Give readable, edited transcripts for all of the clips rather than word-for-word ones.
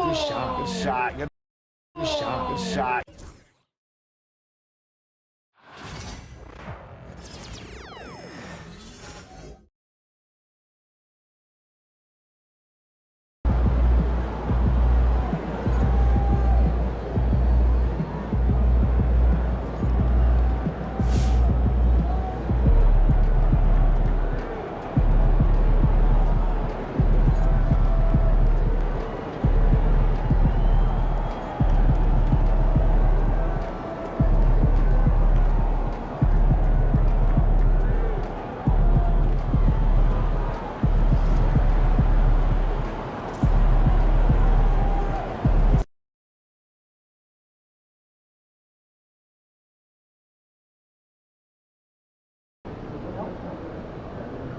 Good shot. Good shot. Good shot. Good shot.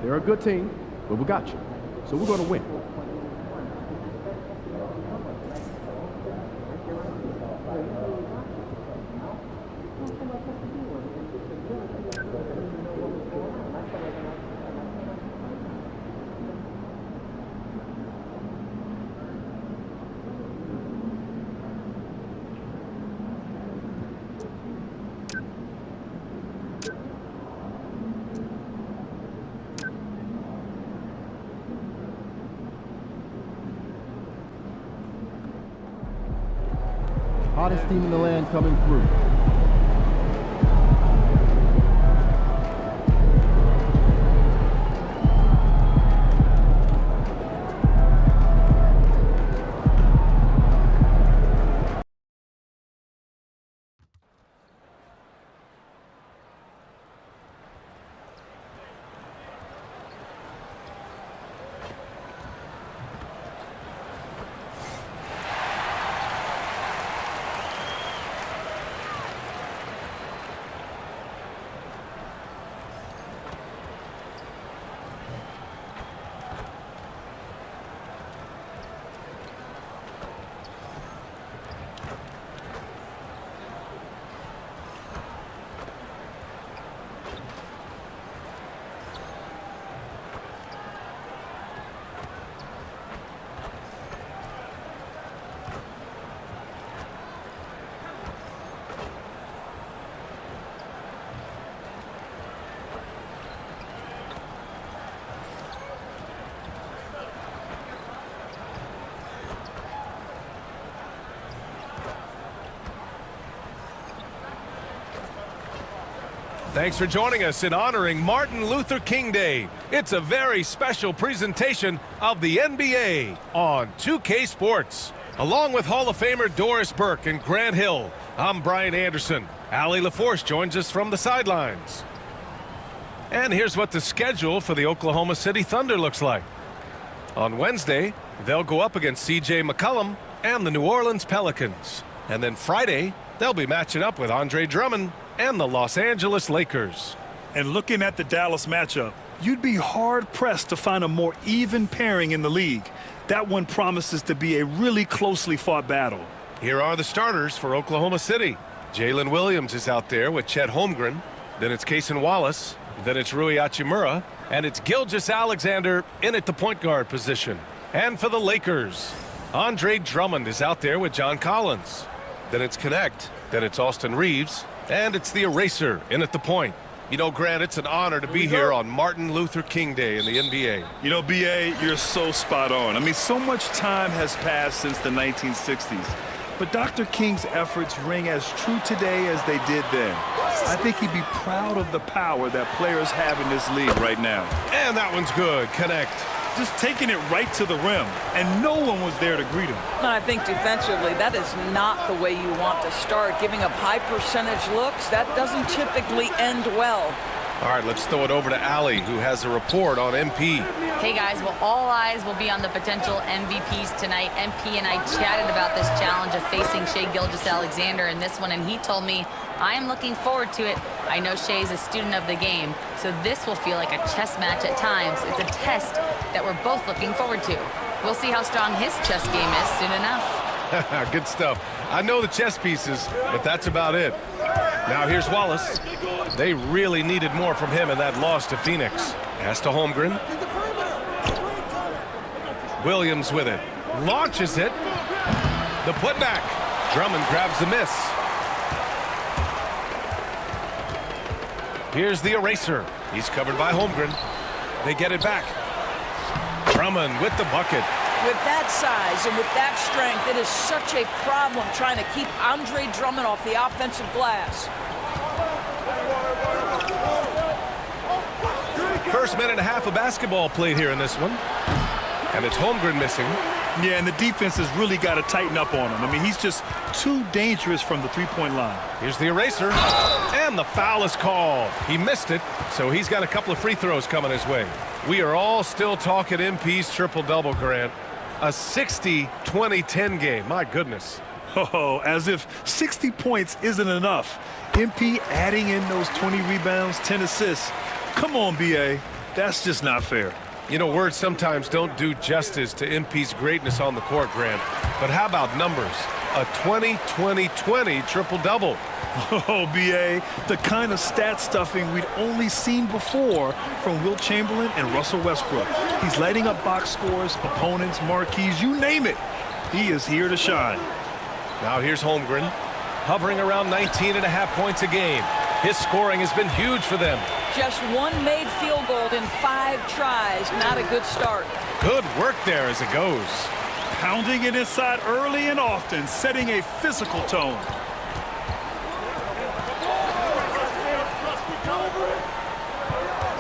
They're a good team, but we got you. So we're going to win. Hottest team in the land coming through. Thanks for joining us in honoring Martin Luther King Day. It's a very special presentation of the NBA on 2K Sports. Along with Hall of Famer Doris Burke and Grant Hill, I'm Brian Anderson. Allie LaForce joins us from the sidelines. And here's what the schedule for the Oklahoma City Thunder looks like. On Wednesday, they'll go up against C.J. McCollum and the New Orleans Pelicans. And then Friday, they'll be matching up with Andre Drummond and the Los Angeles Lakers. And looking at the Dallas matchup, you'd be hard-pressed to find a more even pairing in the league. That one promises to be a really closely fought battle. Here are the starters for Oklahoma City. Jalen Williams is out there with Chet Holmgren. Then it's Cason Wallace. Then it's Rui Hachimura. And it's Gilgeous-Alexander in at the point guard position. And for the Lakers, Andre Drummond is out there with John Collins. Then it's Connect. Then it's Austin Reeves. And it's the Eraser in at the point. You know, Grant, it's an honor to be here on Martin Luther King Day in the NBA. You know, B.A., you're so spot on. I mean, so much time has passed since the 1960s. But Dr. King's efforts ring as true today as they did then. I think he'd be proud of the power that players have in this league right now. And that one's good. Connect. Just taking it right to the rim, and no one was there to greet him. I think defensively, that is not the way you want to start. Giving up high percentage looks, that doesn't typically end well. All right, let's throw it over to Allie, who has a report on MP. Hey guys, well, all eyes will be on the potential MVPs tonight. MP and I chatted about this challenge of facing Shai Gilgeous-Alexander in this one, and he told me, I am looking forward to it. I know Shai's a student of the game, so this will feel like a chess match at times. It's a test that we're both looking forward to. We'll see how strong his chess game is soon enough. Good stuff. I know the chess pieces, but that's about it. Now here's Wallace. They really needed more from him in that loss to Phoenix. Pass to Holmgren. Williams with it. Launches it. The putback. Drummond grabs the miss. Here's the eraser. He's covered by Holmgren. They get it back. Drummond with the bucket. With that size and with that strength, it is such a problem trying to keep Andre Drummond off the offensive glass. First minute and a half of basketball played here in this one. And it's Holmgren missing. Yeah, and the defense has really got to tighten up on him. I mean, he's just too dangerous from the three-point line. Here's the eraser. And the foul is called. He missed it, so he's got a couple of free throws coming his way. We are all still talking MP's triple-double, Grant. A 60-20-10 game. My goodness. Oh, as if 60 points isn't enough. MP adding in those 20 rebounds, 10 assists. Come on, BA. That's just not fair. You know, words sometimes don't do justice to MP's greatness on the court, Grant. But how about numbers? A 20-20-20 triple-double. Oh, BA, the kind of stat stuffing we'd only seen before from Wilt Chamberlain and Russell Westbrook. He's lighting up box scores, opponents, marquees, you name it. He is here to shine. Now here's Holmgren, hovering around 19.5 points a game. His scoring has been huge for them. Just one made field goal in 5 tries. Not a good start. Good work there as it goes. Pounding it inside early and often, setting a physical tone.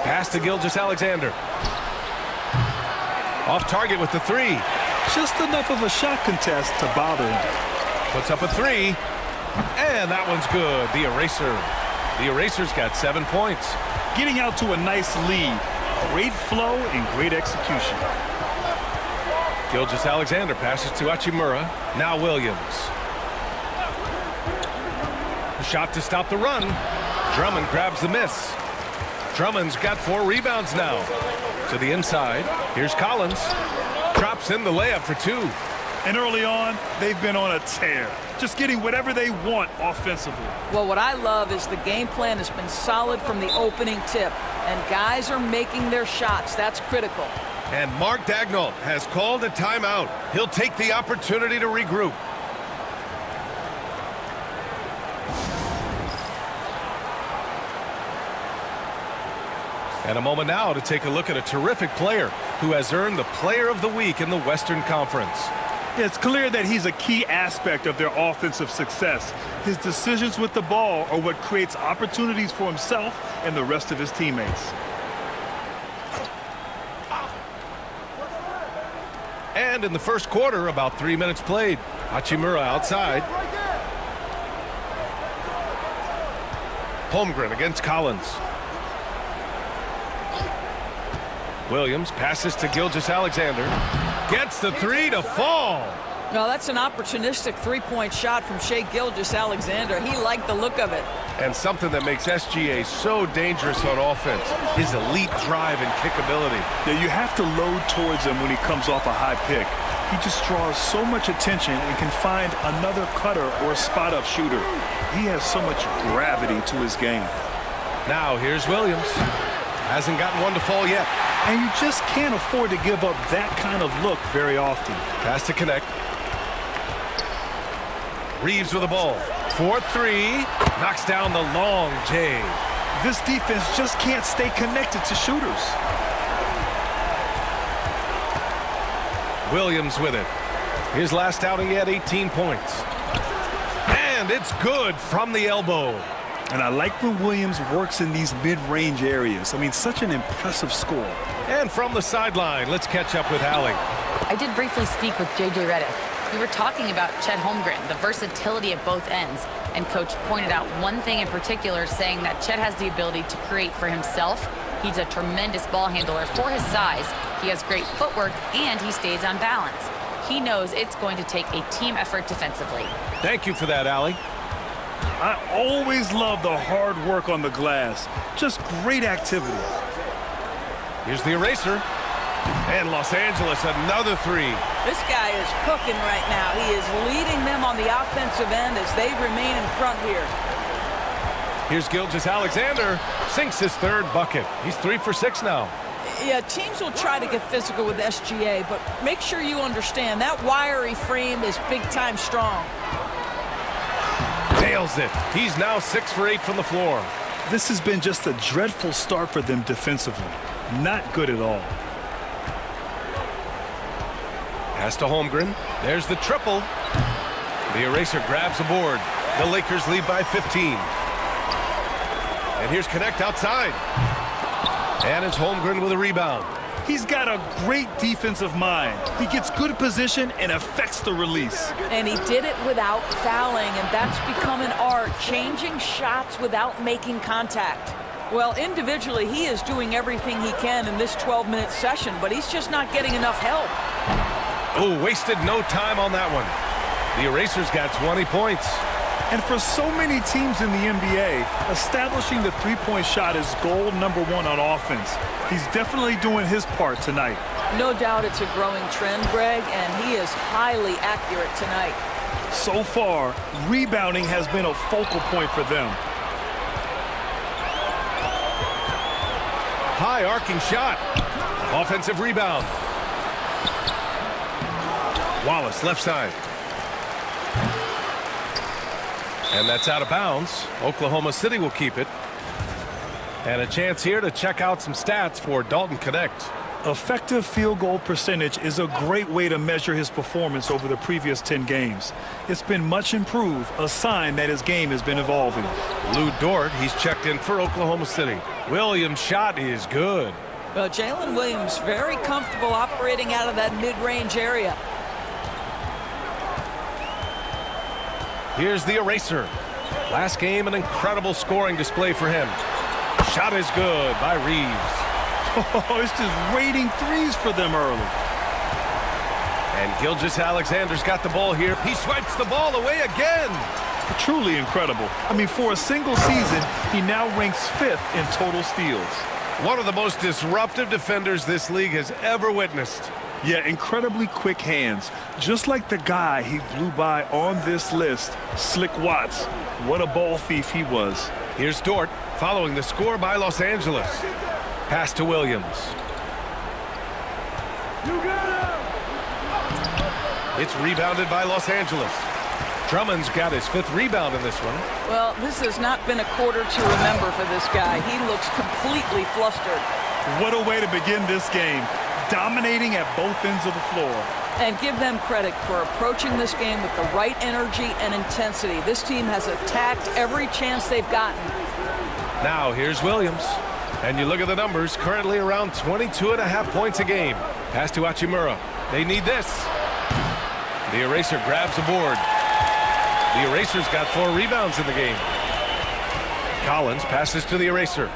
Pass to Gilgeous-Alexander. Off target with the 3. Just enough of a shot contest to bother him. Puts up a 3. And that one's good. The eraser. The eraser's got 7 points. Getting out to a nice lead. Great flow and great execution. Gilgeous-Alexander passes to Hachimura. Now Williams. A shot to stop the run. Drummond grabs the miss. Drummond's got 4 rebounds now. To the inside. Here's Collins. Drops in the layup for 2. And early on, they've been on a tear. Just getting whatever they want offensively. Well, what I love is the game plan has been solid from the opening tip. And guys are making their shots. That's critical. And Mark Daigneault has called a timeout. He'll take the opportunity to regroup. And a moment now to take a look at a terrific player who has earned the Player of the Week in the Western Conference. It's clear that he's a key aspect of their offensive success. His decisions with the ball are what creates opportunities for himself and the rest of his teammates. And in the first quarter, about 3 minutes played. Hachimura outside. Holmgren against Collins. Williams passes to Gilgeous-Alexander. Gets the 3 to fall. No, that's an opportunistic three-point shot from Shai Gilgeous-Alexander. He liked the look of it. And something that makes SGA so dangerous on offense, his elite drive and kickability. Yeah, you have to load towards him when he comes off a high pick. He just draws so much attention and can find another cutter or spot-up shooter. He has so much gravity to his game. Now here's Williams. Hasn't gotten one to fall yet. And you just can't afford to give up that kind of look very often. Pass to connect. Reeves with the ball. 4-3. Knocks down the long J. This defense just can't stay connected to shooters. Williams with it. His last outing, he had 18 points. And it's good from the elbow. And I like when Williams works in these mid-range areas. I mean, such an impressive score. And from the sideline, let's catch up with Allie. I did briefly speak with J.J. Redick. We were talking about Chet Holmgren, the versatility at both ends. And Coach pointed out one thing in particular, saying that Chet has the ability to create for himself. He's a tremendous ball handler for his size. He has great footwork, and he stays on balance. He knows it's going to take a team effort defensively. Thank you for that, Allie. I always love the hard work on the glass. Just great activity. Here's the eraser. And Los Angeles, another 3. This guy is cooking right now. He is leading them on the offensive end as they remain in front here. Here's Gilgeous-Alexander. Sinks his 3rd bucket. He's 3 for 6 now. Yeah, teams will try to get physical with SGA, but make sure you understand that wiry frame is big-time strong. Nails it. He's now 6 for 8 from the floor. This has been just a dreadful start for them defensively. Not good at all. Pass to Holmgren. There's the triple. The eraser grabs a board. The Lakers lead by 15. And here's Connect outside. And it's Holmgren with a rebound. He's got a great defensive mind. He gets good position and affects the release. And he did it without fouling, and that's become an art, changing shots without making contact. Well, individually, he is doing everything he can in this 12-minute session, but he's just not getting enough help. Oh, wasted no time on that one. The eraser's got 20 points. And for so many teams in the NBA, establishing the three-point shot is goal number 1 on offense. He's definitely doing his part tonight. No doubt it's a growing trend, Greg, and he is highly accurate tonight. So far, rebounding has been a focal point for them. High arcing shot. Offensive rebound. Wallace, left side. And that's out of bounds. Oklahoma City will keep it. And a chance here to check out some stats for Dalton Connect. Effective field goal percentage is a great way to measure his performance over the previous 10 games. It's been much improved, a sign that his game has been evolving. Lou Dort, he's checked in for Oklahoma City. Williams' shot is good. Well, Jalen Williams very comfortable operating out of that mid-range area. Here's the eraser. Last game, an incredible scoring display for him. Shot is good by Reeves. Oh, it's just raining threes for them early. And Gilgeous-Alexander's got the ball here. He swipes the ball away again. Truly incredible. I mean, for a single season, he now ranks 5th in total steals. One of the most disruptive defenders this league has ever witnessed. Yeah, incredibly quick hands. Just like the guy he blew by on this list, Slick Watts. What a ball thief he was. Here's Dort following the score by Los Angeles. Pass to Williams. It's rebounded by Los Angeles. Drummond's got his 5th rebound in this one. Well, this has not been a quarter to remember for this guy. He looks completely flustered. What a way to begin this game. Dominating at both ends of the floor. And give them credit for approaching this game with the right energy and intensity. This team has attacked every chance they've gotten. Now here's Williams. And you look at the numbers, currently around 22.5 points a game. Pass to Hachimura. They need this. The eraser grabs the board. The eraser's got 4 rebounds in the game. Collins passes to the eraser.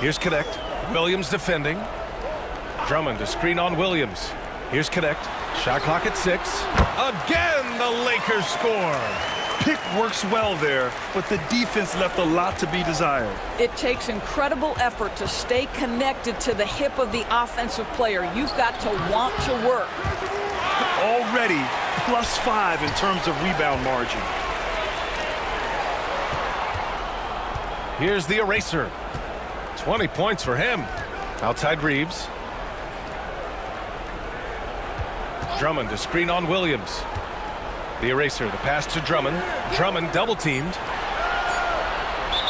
Here's Connect. Williams defending. Drummond to screen on Williams. Here's Connect. Shot clock at 6. Again, the Lakers score. Pick works well there, but the defense left a lot to be desired. It takes incredible effort to stay connected to the hip of the offensive player. You've got to want to work. Already +5 in terms of rebound margin. Here's the eraser. 20 points for him. Outside Reeves. Drummond to screen on Williams. The eraser, the pass to Drummond. Drummond double teamed.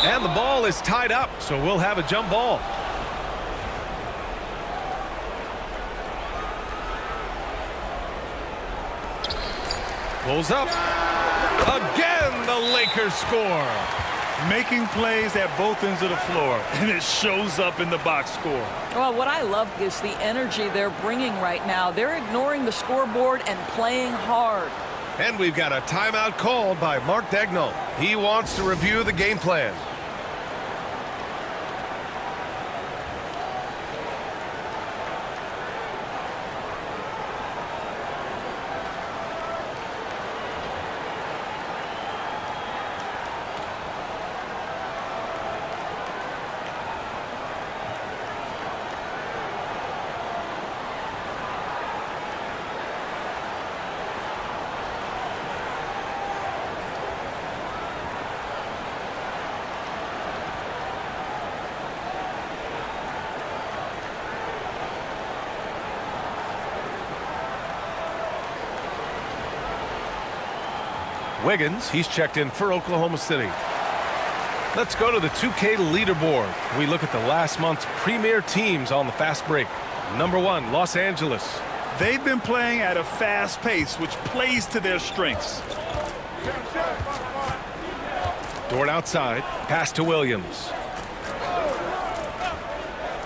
And the ball is tied up, so we'll have a jump ball. Pulls up. Again, the Lakers score. Making plays at both ends of the floor, and it shows up in the box score. Well, what I love is the energy they're bringing right now. They're ignoring the scoreboard and playing hard. And we've got a timeout called by Mark Daigneault. He wants to review the game plan. Wiggins, he's checked in for Oklahoma City. Let's go to the 2K leaderboard. We look at the last month's premier teams on the fast break. Number 1, Los Angeles. They've been playing at a fast pace, which plays to their strengths. Dort outside, pass to Williams.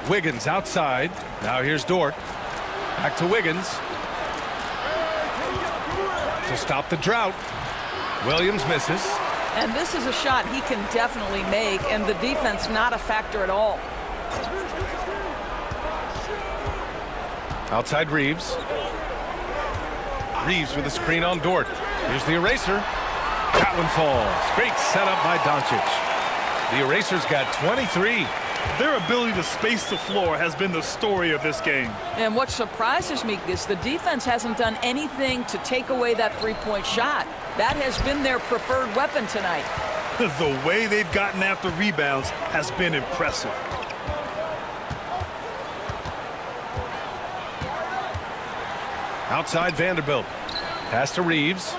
Wiggins outside. Now here's Dort. Back to Wiggins. To stop the drought. Williams misses. And this is a shot he can definitely make, and the defense not a factor at all. Outside Reeves. Reeves with a screen on Dort. Here's the eraser. That one falls. Great setup by Doncic. The eraser's got 23. Their ability to space the floor has been the story of this game. And what surprises me is the defense hasn't done anything to take away that three-point shot. That has been their preferred weapon tonight. The way they've gotten after rebounds has been impressive. Outside Vanderbilt. Pass to Reeves.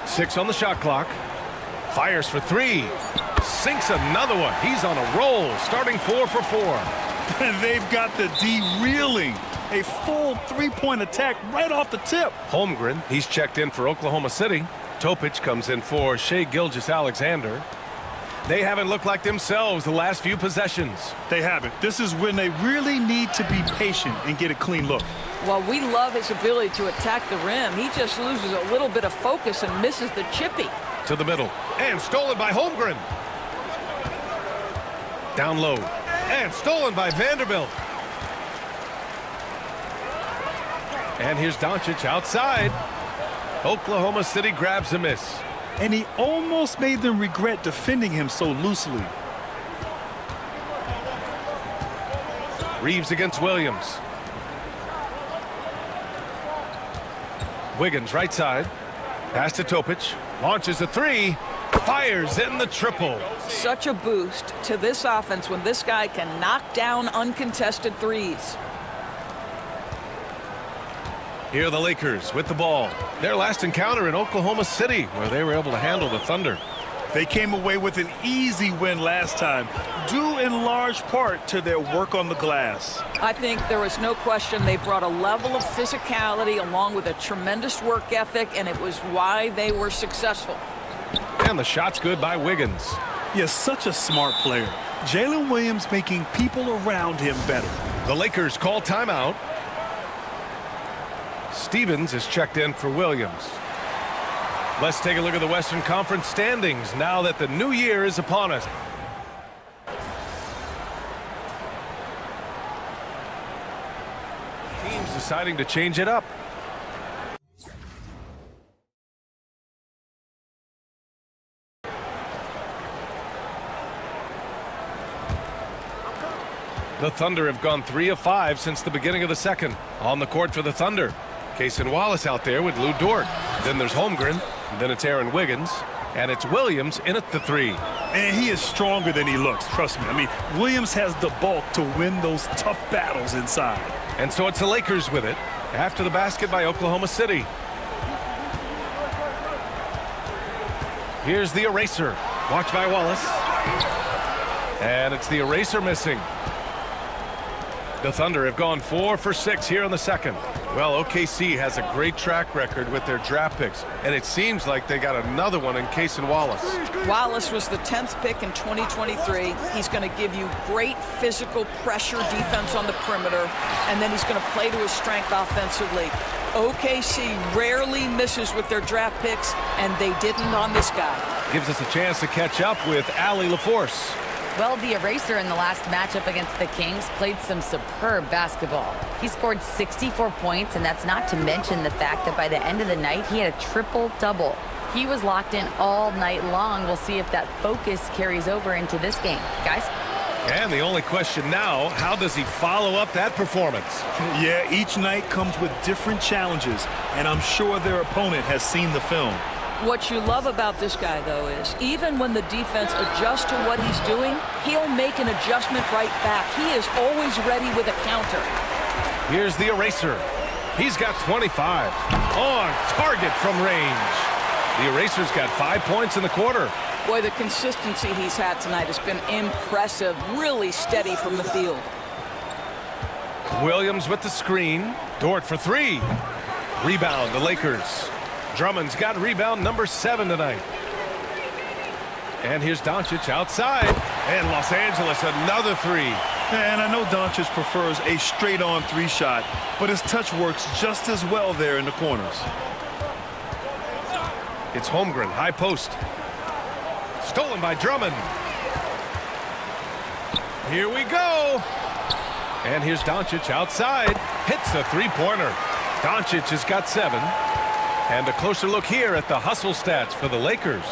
6 on the shot clock. Fires for 3. Sinks another one. He's on a roll, starting 4 for 4. And they've got the D reeling. A full three-point attack right off the tip. Holmgren, he's checked in for Oklahoma City. Topic comes in for Shai Gilgeous-Alexander. They haven't looked like themselves the last few possessions. They haven't. This is when they really need to be patient and get a clean look. While we love his ability to attack the rim, he just loses a little bit of focus and misses the chippy. To the middle. And stolen by Holmgren. Down low. And stolen by Vanderbilt. And here's Doncic outside. Oklahoma City grabs a miss. And he almost made them regret defending him so loosely. Reeves against Williams. Wiggins right side. Pass to Topic. Launches a 3. Fires in the triple. Such a boost to this offense when this guy can knock down uncontested threes. Here are the Lakers with the ball. Their last encounter in Oklahoma City, where they were able to handle the Thunder. They came away with an easy win last time, due in large part to their work on the glass. I think there was no question they brought a level of physicality along with a tremendous work ethic, and it was why they were successful. And the shot's good by Wiggins. Yes, such a smart player. Jalen Williams making people around him better. The Lakers call timeout. Stevens is checked in for Williams. Let's take a look at the Western Conference standings now that the new year is upon us. Teams deciding to change it up. The Thunder have gone 3 of 5 since the beginning of the second. On the court for the Thunder. Cason Wallace out there with Lou Dort. Then there's Holmgren. Then it's Aaron Wiggins. And it's Williams in at the 3. And he is stronger than he looks, trust me. I mean, Williams has the bulk to win those tough battles inside. And so it's the Lakers with it. After the basket by Oklahoma City. Here's the eraser. Watch by Wallace. And it's the eraser missing. The Thunder have gone 4 for 6 here in the second. Well, OKC has a great track record with their draft picks, and it seems like they got another one in Cason Wallace. Wallace was the 10th pick in 2023. He's going to give you great physical pressure defense on the perimeter, and then he's going to play to his strength offensively. OKC rarely misses with their draft picks, and they didn't on this guy. Gives us a chance to catch up with Allie LaForce. Well, the eraser in the last matchup against the Kings played some superb basketball. He scored 64 points, and that's not to mention the fact that by the end of the night, he had a triple-double. He was locked in all night long. We'll see if that focus carries over into this game. Guys? And the only question now, how does he follow up that performance? Yeah, each night comes with different challenges, and I'm sure their opponent has seen the film. What you love about this guy, though, is even when the defense adjusts to what he's doing, he'll make an adjustment right back. He is always ready with a counter. Here's the eraser. He's got 25. On target from range. The Eraser's got 5 points in the quarter. Boy, the consistency he's had tonight has been impressive. Really steady from the field. Williams with the screen. Dort for three. Rebound, the Lakers. Drummond's got rebound number 7 tonight. And here's Doncic outside. And Los Angeles, another three. And I know Doncic prefers a straight-on three-shot, but his touch works just as well there in the corners. It's Holmgren, high post. Stolen by Drummond. Here we go. And here's Doncic outside. Hits the three-pointer. Doncic has got 7. And a closer look here at the hustle stats for the Lakers.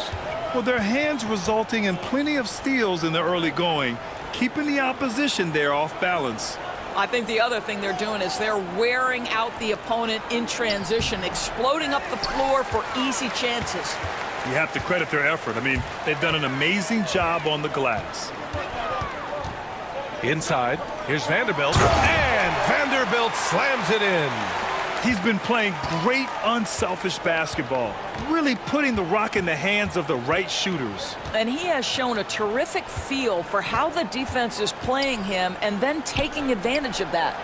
Well, their hands resulting in plenty of steals in the early going, keeping the opposition there off balance. I think the other thing they're doing is they're wearing out the opponent in transition, exploding up the floor for easy chances. You have to credit their effort. I mean, they've done an amazing job on the glass. Inside, here's Vanderbilt. And Vanderbilt slams it in. He's been playing great unselfish basketball, really putting the rock in the hands of the right shooters. And he has shown a terrific feel for how the defense is playing him and then taking advantage of that.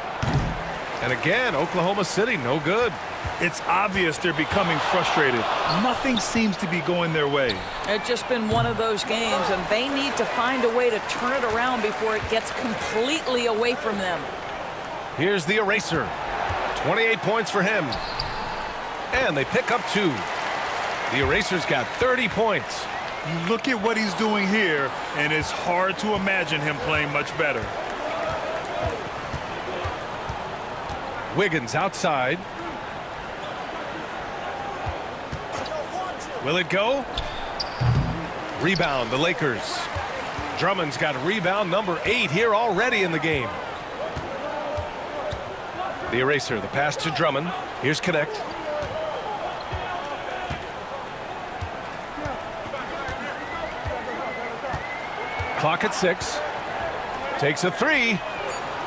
And again, Oklahoma City, no good. It's obvious they're becoming frustrated. Nothing seems to be going their way. It's just been one of those games, and they need to find a way to turn it around before it gets completely away from them. Here's the Eraser. 28 points for him. And they pick up 2. The Eraser's got 30 points. You look at what he's doing here, and it's hard to imagine him playing much better. Wiggins outside. Will it go? Rebound, the Lakers. Drummond's got rebound number 8 here already in the game. The Eraser, the pass to Drummond. Here's Connect. Clock at 6. Takes a 3.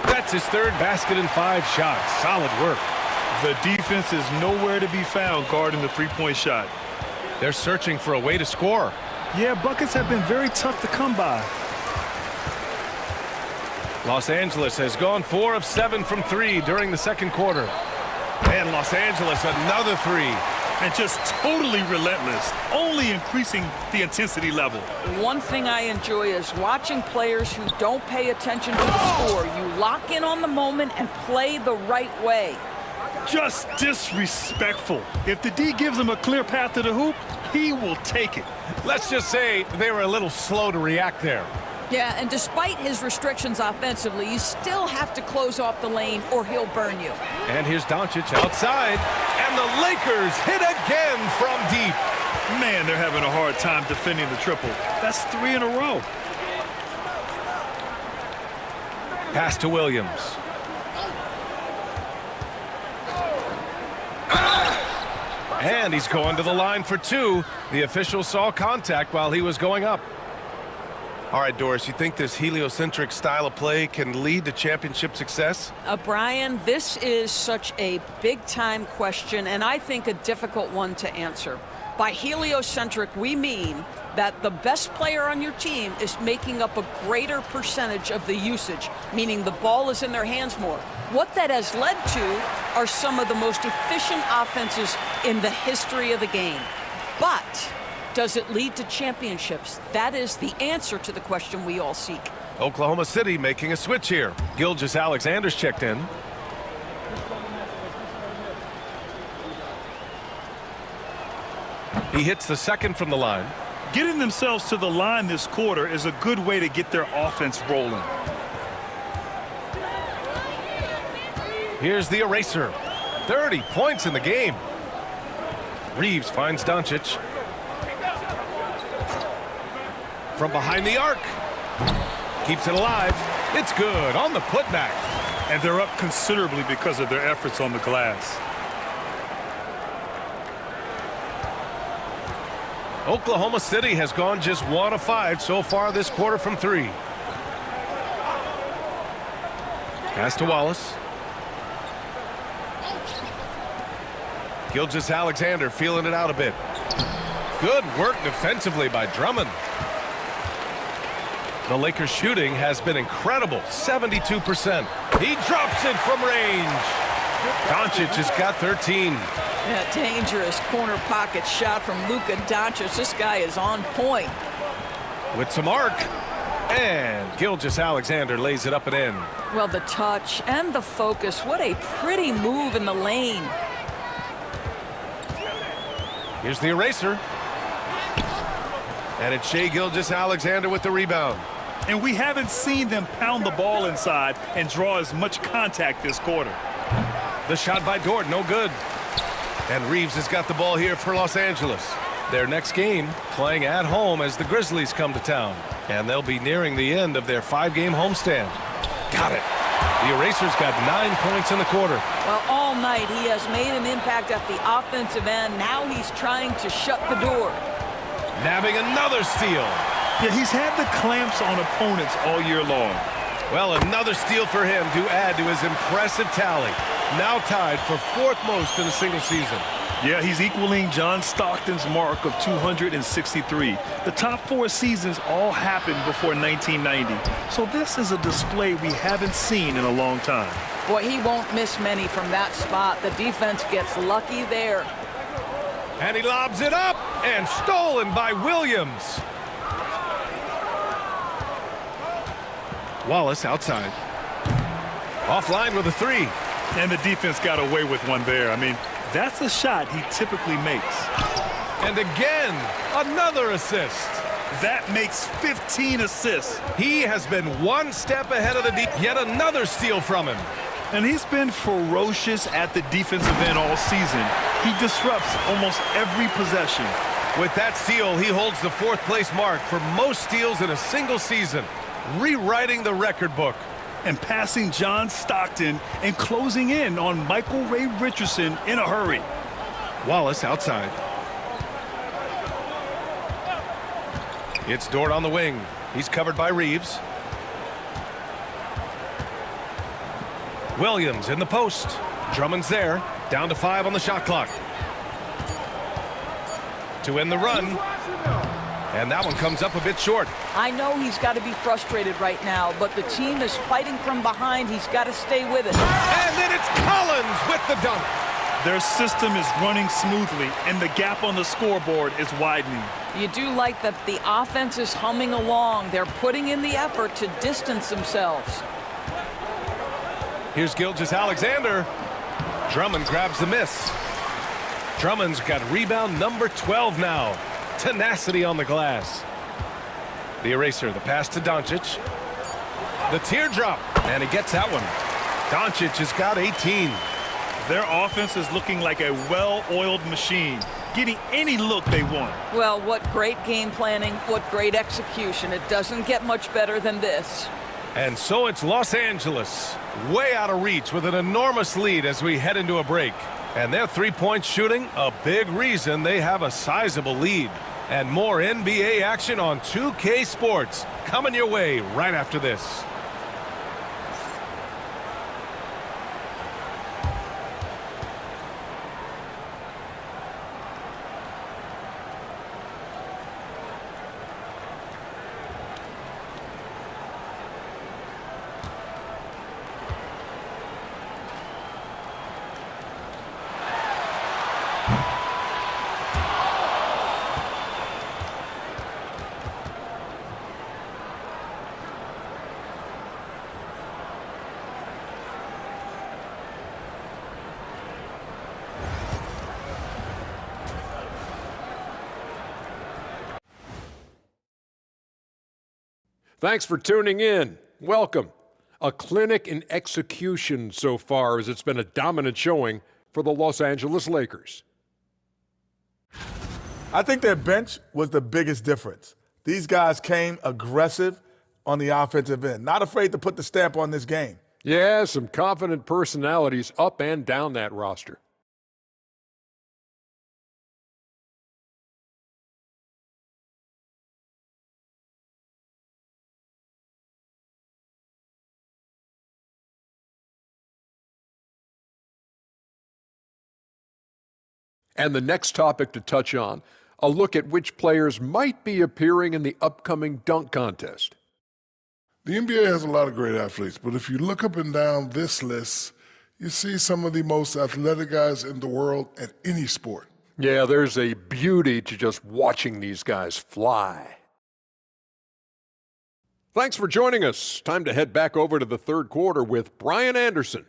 That's his 3rd basket in 5 shots. Solid work. The defense is nowhere to be found guarding the three-point shot. They're searching for a way to score. Yeah, buckets have been very tough to come by. Los Angeles has gone 4 of 7 from 3 during the second quarter. And Los Angeles another 3. And just totally relentless, only increasing the intensity level. One thing I enjoy is watching players who don't pay attention to the score. You lock in on the moment and play the right way. Just disrespectful. If the D gives him a clear path to the hoop, he will take it. Let's just say they were a little slow to react there. Yeah, and despite his restrictions offensively, you still have to close off the lane or he'll burn you. And here's Doncic outside. And the Lakers hit again from deep. Man, they're having a hard time defending the triple. That's 3 in a row. Pass to Williams. And he's going to the line for 2. The official saw contact while he was going up. All right, Doris, you think this heliocentric style of play can lead to championship success? Brian, this is such a big-time question, and I think a difficult one to answer. By heliocentric, we mean that the best player on your team is making up a greater percentage of the usage, meaning the ball is in their hands more. What that has led to are some of the most efficient offenses in the history of the game. But does it lead to championships? That is the answer to the question we all seek. Oklahoma City making a switch here. Gilgeous-Alexander's checked in. He hits the second from the line. Getting themselves to the line this quarter is a good way to get their offense rolling. Here's the Eraser. 30 points in the game. Reeves finds Doncic. From behind the arc. Keeps it alive. It's good on the putback. And they're up considerably because of their efforts on the glass. Oklahoma City has gone just 1 of 5 so far this quarter from 3. Pass to Wallace. Gilgeous-Alexander feeling it out a bit. Good work defensively by Drummond. The Lakers shooting has been incredible, 72%. He drops it from range. Doncic has got 13. Yeah, dangerous corner pocket shot from Luka Doncic. This guy is on point. With some arc. And Gilgeous-Alexander lays it up and in. Well, the touch and the focus. What a pretty move in the lane. Here's the eraser. And it's Shai Gilgeous-Alexander with the rebound. And we haven't seen them pound the ball inside and draw as much contact this quarter. The shot by Dort, no good. And Reeves has got the ball here for Los Angeles. Their next game playing at home as the Grizzlies come to town. And they'll be nearing the end of their 5-game homestand. Got it. The eraser's got 9 points in the quarter. Well, all night he has made an impact at the offensive end. Now he's trying to shut the door. Nabbing another steal. Yeah, he's had the clamps on opponents all year long. Well, another steal for him to add to his impressive tally. Now tied for 4th most in a single season. Yeah, he's equaling John Stockton's mark of 263. The top 4 seasons all happened before 1990. So this is a display we haven't seen in a long time. Boy, he won't miss many from that spot. The defense gets lucky there. And he lobs it up and stolen by Williams. Wallace outside. Offline with a 3. And the defense got away with one there. I mean, that's a shot he typically makes. And again, another assist. That makes 15 assists. He has been one step ahead of the yet another steal from him. And he's been ferocious at the defensive end all season. He disrupts almost every possession. With that steal, he holds the 4th place mark for most steals in a single season, rewriting the record book. And passing John Stockton and closing in on Michael Ray Richardson in a hurry. Wallace outside. It's Dort on the wing. He's covered by Reeves. Williams in the post. Drummond's there. Down to 5 on the shot clock. To end the run. And that one comes up a bit short. I know he's got to be frustrated right now, but the team is fighting from behind. He's got to stay with it. And then it's Collins with the dunk. Their system is running smoothly, and the gap on the scoreboard is widening. You do like that the offense is humming along. They're putting in the effort to distance themselves. Here's Gilgeous-Alexander. Drummond grabs the miss. Drummond's got rebound number 12 now. Tenacity on the glass. The eraser, the pass to Doncic. The teardrop, and he gets that one. Doncic has got 18. Their offense is looking like a well-oiled machine, getting any look they want. Well, what great game planning, what great execution. It doesn't get much better than this. And so it's Los Angeles, way out of reach with an enormous lead as we head into a break. And their 3-point shooting, a big reason they have a sizable lead. And more NBA action on 2K Sports coming your way right after this. Thanks for tuning in. Welcome. A clinic in execution so far, as it's been a dominant showing for the Los Angeles Lakers. I think their bench was the biggest difference. These guys came aggressive on the offensive end, not afraid to put the stamp on this game. Yeah, some confident personalities up and down that roster. And the next topic to touch on, a look at which players might be appearing in the upcoming dunk contest. The NBA has a lot of great athletes, but if you look up and down this list, you see some of the most athletic guys in the world at any sport. Yeah, there's a beauty to just watching these guys fly. Thanks for joining us. Time to head back over to the third quarter with Brian Anderson.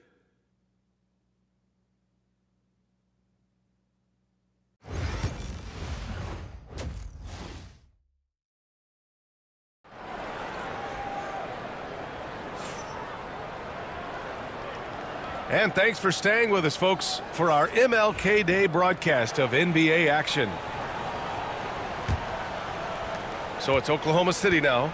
And thanks for staying with us, folks, for our MLK Day broadcast of NBA action. So it's Oklahoma City now.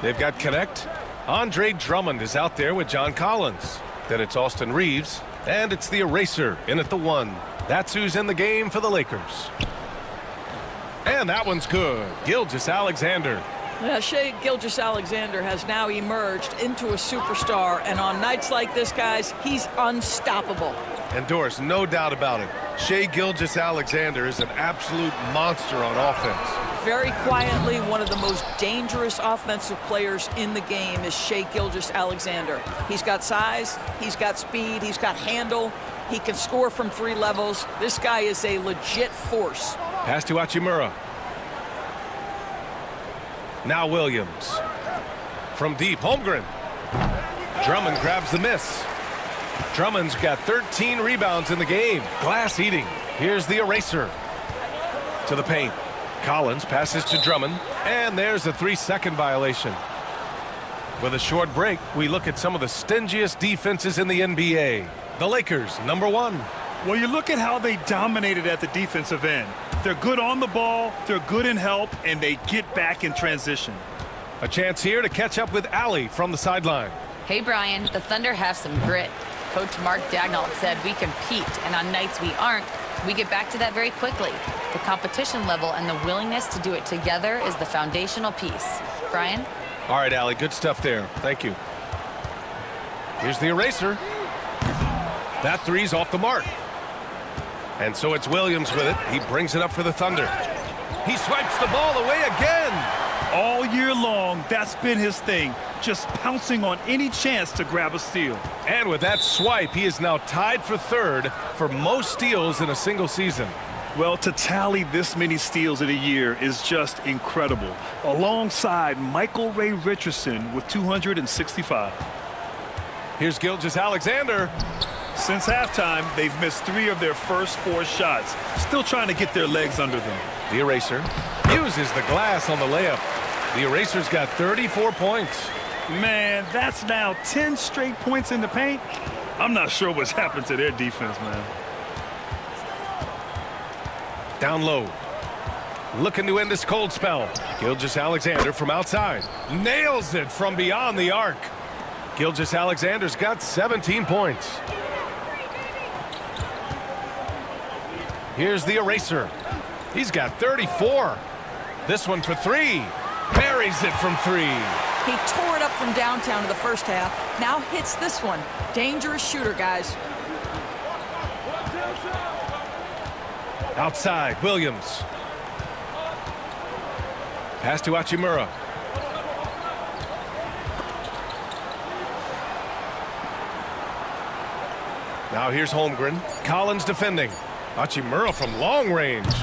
They've got Connect. Andre Drummond is out there with John Collins. Then it's Austin Reeves, and it's the Eraser in at the 1. That's who's in the game for the Lakers. And that one's good. Gilgeous-Alexander. Shai Gilgeous-Alexander has now emerged into a superstar, and on nights like this, guys, he's unstoppable. And Doris, no doubt about it, Shai Gilgeous-Alexander is an absolute monster on offense. Very quietly, one of the most dangerous offensive players in the game is Shai Gilgeous-Alexander. He's got size, he's got speed, he's got handle, he can score from 3 levels. This guy is a legit force. Pass to Hachimura. Now Williams. From deep, Holmgren. Drummond grabs the miss. Drummond's got 13 rebounds in the game. Glass eating. Here's the Eraser. To the paint. Collins passes to Drummond. And there's a 3-second violation. With a short break, we look at some of the stingiest defenses in the NBA. The Lakers, number 1. Well, you look at how they dominated at the defensive end. They're good on the ball, they're good in help, and they get back in transition. A chance here to catch up with Allie from the sideline. Hey, Brian, the Thunder have some grit. Coach Mark Daigneault said we compete, and on nights we aren't, we get back to that very quickly. The competition level and the willingness to do it together is the foundational piece. Brian? All right, Allie, good stuff there. Thank you. Here's the Eraser. That 3's off the mark. And so it's Williams with it. He brings it up for the Thunder. He swipes the ball away again. All year long, that's been his thing. Just pouncing on any chance to grab a steal. And with that swipe, he is now tied for 3rd for most steals in a single season. Well, to tally this many steals in a year is just incredible. Alongside Michael Ray Richardson with 265. Here's Gilgeous-Alexander. Since halftime, they've missed 3 of their first 4 shots. Still trying to get their legs under them. The Eraser uses the glass on the layup. The Eraser's got 34 points. Man, that's now 10 straight points in the paint. I'm not sure what's happened to their defense, man. Down low. Looking to end this cold spell. Gilgeous-Alexander from outside. Nails it from beyond the arc. Gilgeous-Alexander's got 17 points. Here's the Eraser. He's got 34. This one for 3. Buries it from 3. He tore it up from downtown in the first half. Now hits this one. Dangerous shooter, guys. Outside, Williams. Pass to Hachimura. Now here's Holmgren. Collins defending. Hachimura from long range.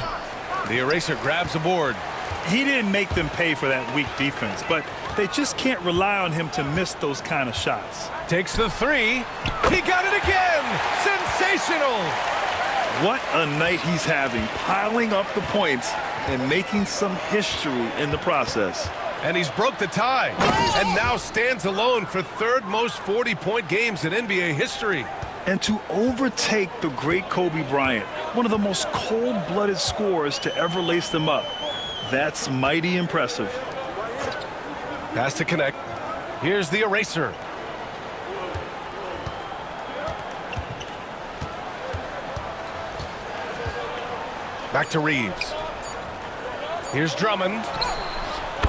The Eraser grabs a board. He didn't make them pay for that weak defense, but they just can't rely on him to miss those kind of shots. Takes the 3. He got it again. Sensational. What a night he's having, piling up the points and making some history in the process. And he's broke the tie and now stands alone for 3rd most 40-point games in NBA history. And to overtake the great Kobe Bryant, one of the most cold-blooded scorers to ever lace them up, that's mighty impressive. Pass to Connect. Here's the Eraser. Back to Reeves. Here's Drummond.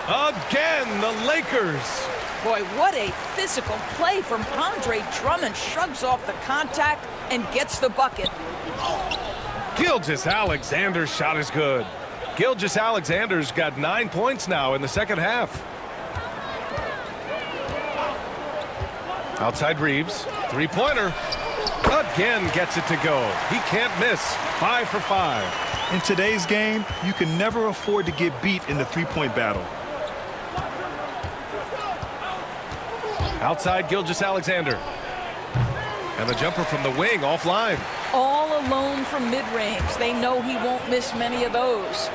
Again, the Lakers. Boy, what a physical play from Andre Drummond. Shrugs off the contact and gets the bucket. Gilgeous-Alexander's shot is good. Gilgeous-Alexander's got 9 points now in the second half. Outside Reeves, three-pointer. Again gets it to go. He can't miss. 5 for 5. In today's game, you can never afford to get beat in the three-point battle. Outside Gilgeous-Alexander. And the jumper from the wing offline. All alone from mid-range. They know he won't miss many of those.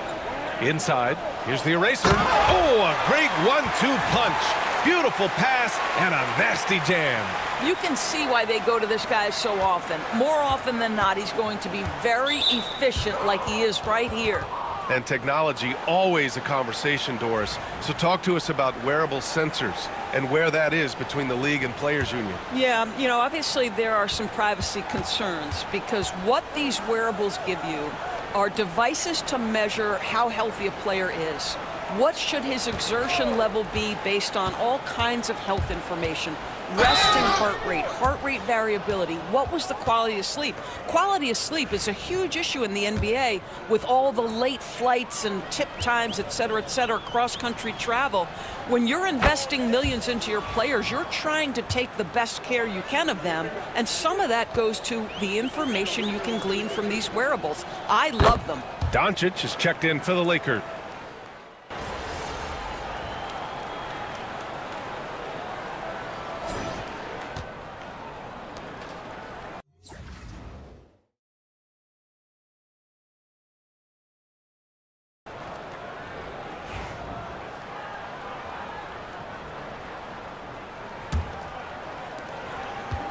Inside, here's the eraser. Oh, a great 1-2 punch. Beautiful pass and a nasty jam. You can see why they go to this guy so often. More often than not, he's going to be very efficient like he is right here. And technology, always a conversation, Doris. So talk to us about wearable sensors and where that is between the league and players union. Yeah, you know, obviously there are some privacy concerns because what these wearables give you are devices to measure how healthy a player is. What should his exertion level be based on all kinds of health information? Resting heart rate variability. What was the quality of sleep? Quality of sleep is a huge issue in the NBA with all the late flights and tip times, et cetera, cross-country travel. When you're investing millions into your players, you're trying to take the best care you can of them, and some of that goes to the information you can glean from these wearables. I love them. Doncic is checked in for the Lakers.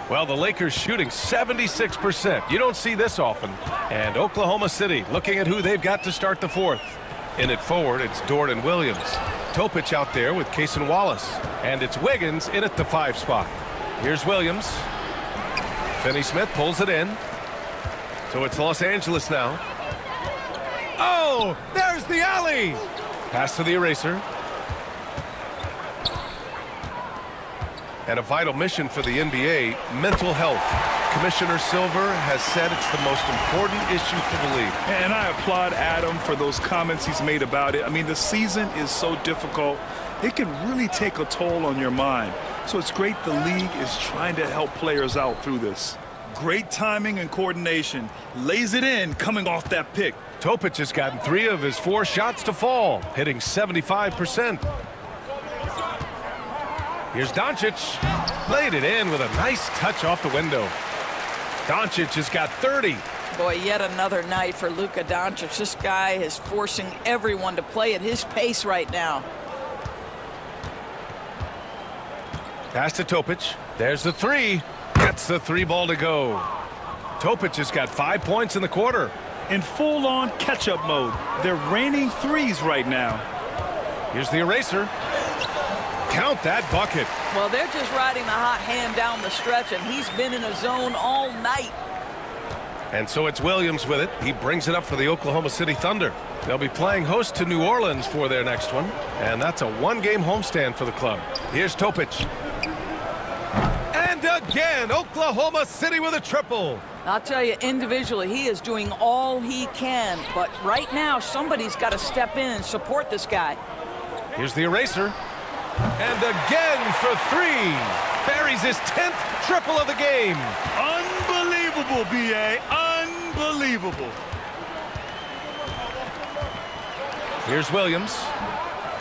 Well, the Lakers shooting 76%. You don't see this often. And Oklahoma City looking at who they've got to start the fourth. In it forward, it's Dort and Williams. Topic out there with Cason Wallace. And it's Wiggins in at the 5 spot. Here's Williams. Finney-Smith pulls it in. So it's Los Angeles now. Oh, there's the alley. Pass to the eraser. And a vital mission for the NBA, mental health. Commissioner Silver has said it's the most important issue for the league. And I applaud Adam for those comments he's made about it. I mean, the season is so difficult. It can really take a toll on your mind. So it's great the league is trying to help players out through this. Great timing and coordination. Lays it in coming off that pick. Topic has gotten 3 of his 4 shots to fall, hitting 75%. Here's Doncic. Laid it in with a nice touch off the window. Doncic has got 30. Boy, yet another night for Luka Doncic. This guy is forcing everyone to play at his pace right now. Pass to Topic. There's the 3. Gets the 3 ball to go. Topic has got 5 points in the quarter. In full-on catch-up mode. They're raining threes right now. Here's the eraser. Count that bucket. Well, they're just riding the hot hand down the stretch, and he's been in a zone all night. And so it's Williams with it. He brings it up for the Oklahoma City Thunder. They'll be playing host to New Orleans for their next one, and that's a 1-game homestand for the club. Here's Topic. And again, Oklahoma City with a triple. I'll tell you, individually, he is doing all he can, but right now, somebody's got to step in and support this guy. Here's the eraser. And again for 3. Buries his 10th triple of the game. Unbelievable, B.A. Unbelievable. Here's Williams.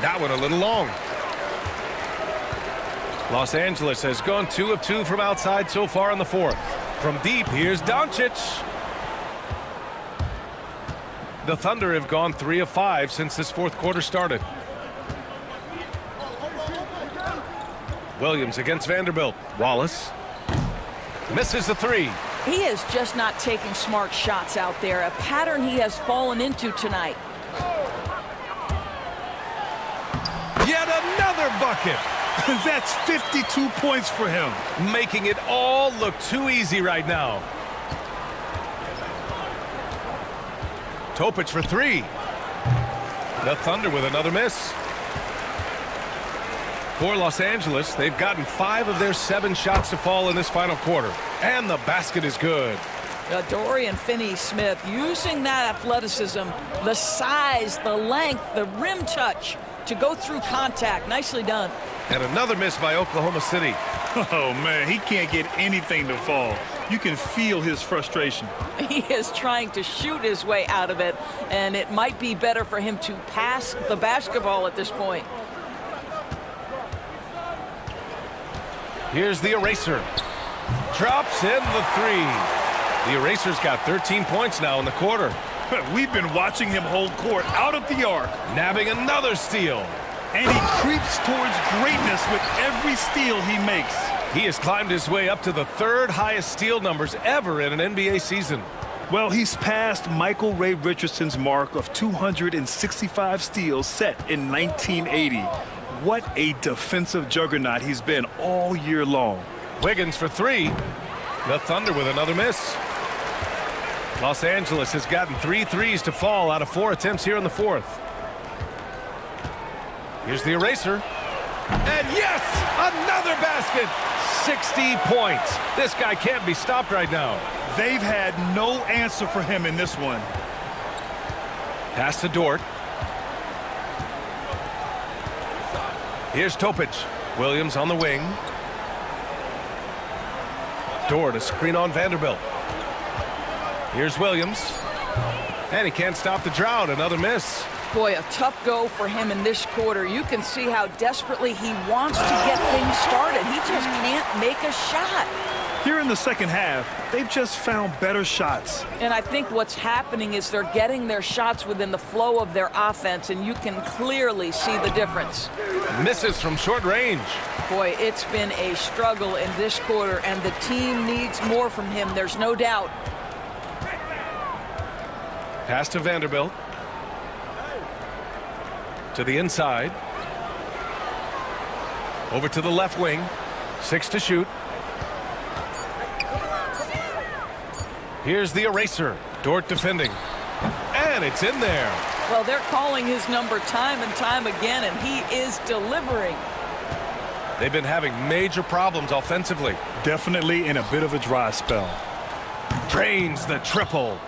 That one a little long. Los Angeles has gone 2 of 2 from outside so far in the fourth. From deep, here's Doncic. The Thunder have gone 3 of 5 since this fourth quarter started. Williams against Vanderbilt. Wallace misses the 3. He is just not taking smart shots out there, a pattern he has fallen into tonight. Yet another bucket. That's 52 points for him. Making it all look too easy right now. Topic for 3. The Thunder with another miss. For Los Angeles, they've gotten 5 of their 7 shots to fall in this final quarter. And the basket is good. Dorian Finney-Smith using that athleticism, the size, the length, the rim touch to go through contact. Nicely done. And another miss by Oklahoma City. Oh, man, he can't get anything to fall. You can feel his frustration. He is trying to shoot his way out of it, and it might be better for him to pass the basketball at this point. Here's the eraser. Drops in the three. The eraser's got 13 points now in the quarter. We've been watching him hold court out of the arc. Nabbing another steal. And he creeps towards greatness with every steal he makes. He has climbed his way up to the third highest steal numbers ever in an NBA season. Well, he's passed Michael Ray Richardson's mark of 265 steals set in 1980. What a defensive juggernaut he's been all year long. Wiggins for three. The Thunder with another miss. Los Angeles has gotten 3 threes to fall out of 4 attempts here in the fourth. Here's the eraser. And yes, another basket. 60 points. This guy can't be stopped right now. They've had no answer for him in this one. Pass to Dort. Here's Topic. Williams on the wing. Dort, a screen on Vanderbilt. Here's Williams. And he can't stop the drought. Another miss. Boy, a tough go for him in this quarter. You can see how desperately he wants to get things started. He just can't make a shot. Here in the second half, they've just found better shots. And I think what's happening is they're getting their shots within the flow of their offense, and you can clearly see the difference. Misses from short range. Boy, it's been a struggle in this quarter, and the team needs more from him, there's no doubt. Pass to Vanderbilt. To the inside. Over to the left wing. 6 to shoot. Here's the eraser. Dort defending. And it's in there. Well, they're calling his number time and time again, and he is delivering. They've been having major problems offensively. Definitely in a bit of a dry spell. Drains the triple.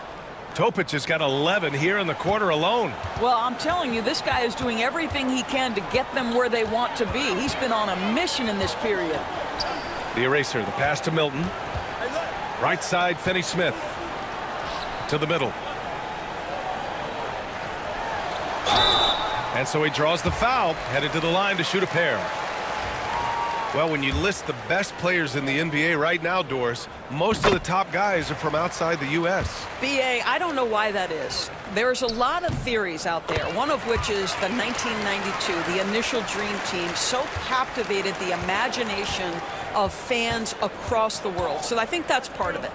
Topic has got 11 here in the quarter alone. Well, I'm telling you, this guy is doing everything he can to get them where they want to be. He's been on a mission in this period. The eraser, the pass to Milton. Right side, Finney-Smith. To the middle. And so he draws the foul, headed to the line to shoot a pair. Well, when you list the best players in the NBA right now, Doris, most of the top guys are from outside the U.S. B.A., I don't know why that is. There's a lot of theories out there, one of which is the 1992, the initial Dream Team, so captivated the imagination of fans across the world. So I think that's part of it.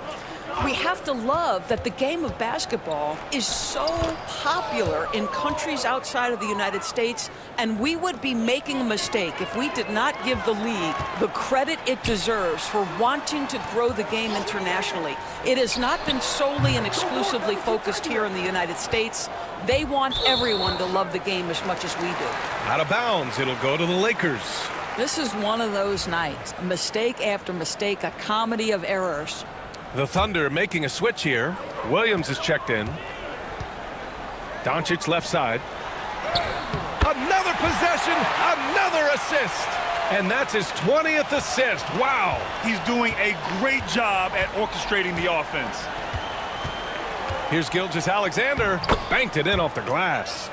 We have to love that the game of basketball is so popular in countries outside of the United States, and we would be making a mistake if we did not give the league the credit it deserves for wanting to grow the game internationally. It has not been solely and exclusively focused here in the United States. They want everyone to love the game as much as we do. Out of bounds, it'll go to the Lakers. This is one of those nights. Mistake after mistake, a comedy of errors. The Thunder making a switch here. Williams is checked in. Doncic left side. Another possession, another assist. And that's his 20th assist. Wow. He's doing a great job at orchestrating the offense. Here's Gilgeous-Alexander. Banked it in off the glass.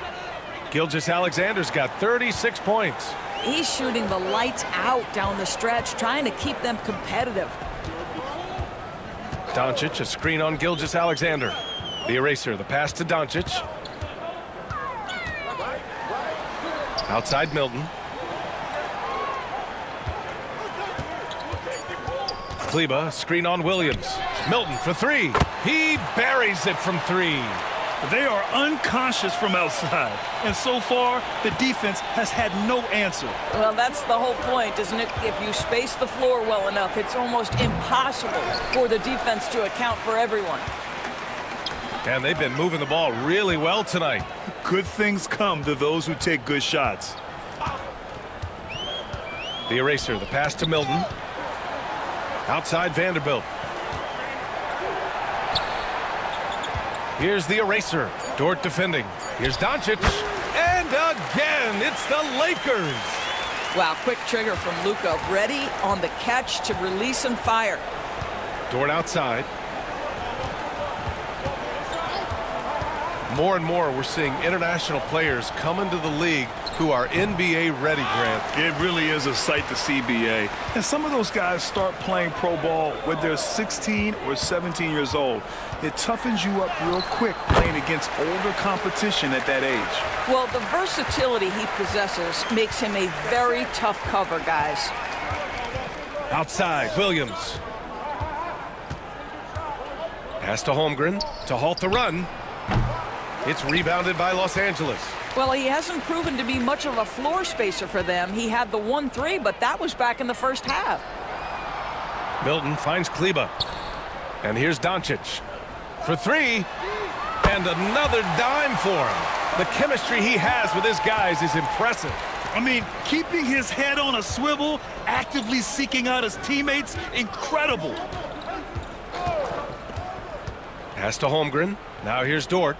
Gilgeous-Alexander's got 36 points. He's shooting the lights out down the stretch, trying to keep them competitive. Doncic, a screen on Gilgeous-Alexander. The eraser, the pass to Doncic. Outside Milton. Kleba, screen on Williams. Milton for three. He buries it from three. They are unconscious from outside, and so far the defense has had no answer. Well, that's the whole point, isn't it? If you space the floor well enough, it's almost impossible for the defense to account for everyone. And they've been moving the ball really well tonight. Good things come to those who take good shots. The eraser, the pass to Milton. Outside Vanderbilt. Here's the eraser. Dort defending. Here's Doncic. And again, it's the Lakers. Wow, quick trigger from Luka. Ready on the catch to release and fire. Dort outside. More and more, we're seeing international players come into the league who are NBA ready, Grant. It really is a sight to see, BA. And some of those guys start playing pro ball when they're 16 or 17 years old. It toughens you up real quick playing against older competition at that age. Well, the versatility he possesses makes him a very tough cover, guys. Outside, Williams. Pass to Holmgren to halt the run. It's rebounded by Los Angeles. Well, he hasn't proven to be much of a floor spacer for them. He had the 1-3, but that was back in the first half. Milton finds Kleba. And here's Doncic for three. And another dime for him. The chemistry he has with his guys is impressive. I mean, keeping his head on a swivel, actively seeking out his teammates, incredible. Pass to Holmgren. Now here's Dort.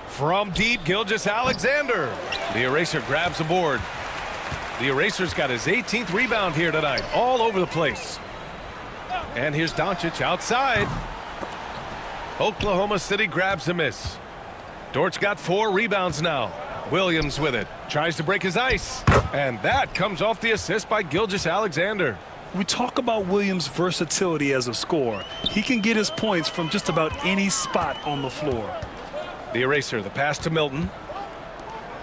From deep, Gilgeous-Alexander. The eraser grabs the board. The eraser's got his 18th rebound here tonight, all over the place. And here's Doncic outside. Oklahoma City grabs a miss. Dort's got 4 rebounds now. Williams with it. Tries to break his ice. And that comes off the assist by Gilgeous-Alexander. We talk about Williams' versatility as a scorer. He can get his points from just about any spot on the floor. The eraser, the pass to Milton.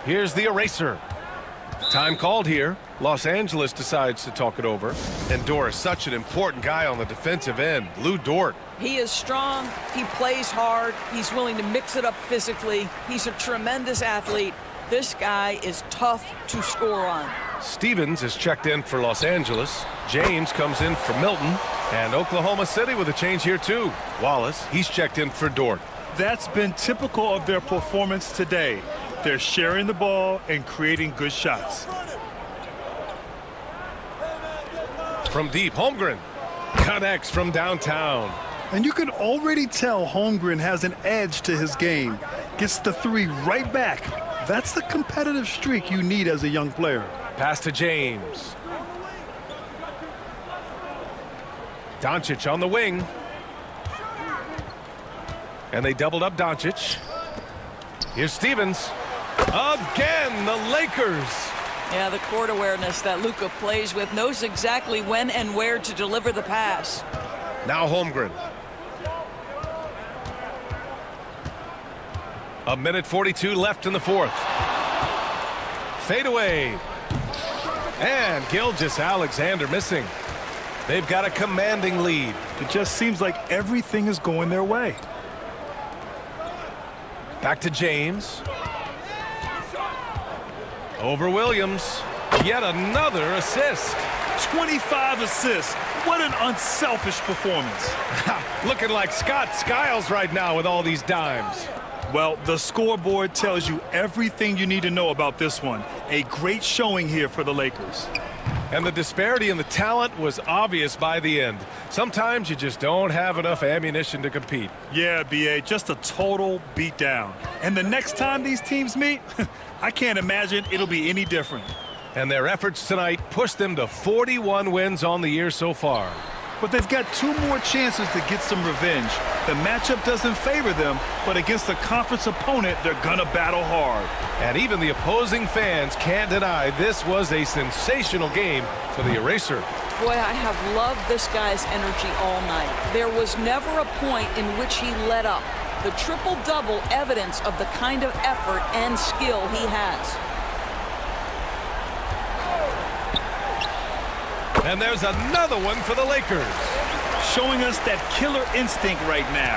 Here's the eraser. Time called here. Los Angeles decides to talk it over. And Dort is such an important guy on the defensive end. Lou Dort. He is strong. He plays hard. He's willing to mix it up physically. He's a tremendous athlete. This guy is tough to score on. Stevens is checked in for Los Angeles. James comes in for Milton. And Oklahoma City with a change here too. Wallace, he's checked in for Dort. That's been typical of their performance today. They're sharing the ball and creating good shots. From deep, Holmgren connects from downtown. And you can already tell Holmgren has an edge to his game. Gets the 3 right back. That's the competitive streak you need as a young player. Pass to James. Doncic on the wing. And they doubled up Doncic. Here's Stevens. Again, the Lakers. Yeah, the court awareness that Luka plays with, knows exactly when and where to deliver the pass. Now Holmgren. 1:42 left in the fourth. Fade away. And Gilgeous-Alexander missing. They've got a commanding lead. It just seems like everything is going their way. Back to James. Over Williams. Yet another assist. 25 assists. What an unselfish performance. Looking like Scott Skiles right now with all these dimes. Well, the scoreboard tells you everything you need to know about this one. A great showing here for the Lakers. And the disparity in the talent was obvious by the end. Sometimes you just don't have enough ammunition to compete. Yeah, BA, just a total beatdown. And the next time these teams meet, I can't imagine it'll be any different. And their efforts tonight pushed them to 41 wins on the year so far. But they've got 2 more chances to get some revenge. The matchup doesn't favor them, but against a conference opponent, they're gonna battle hard. And even the opposing fans can't deny this was a sensational game for the eraser. Boy, I have loved this guy's energy all night. There was never a point in which he let up. The triple-double evidence of the kind of effort and skill he has. And there's another one for the Lakers. Showing us that killer instinct right now.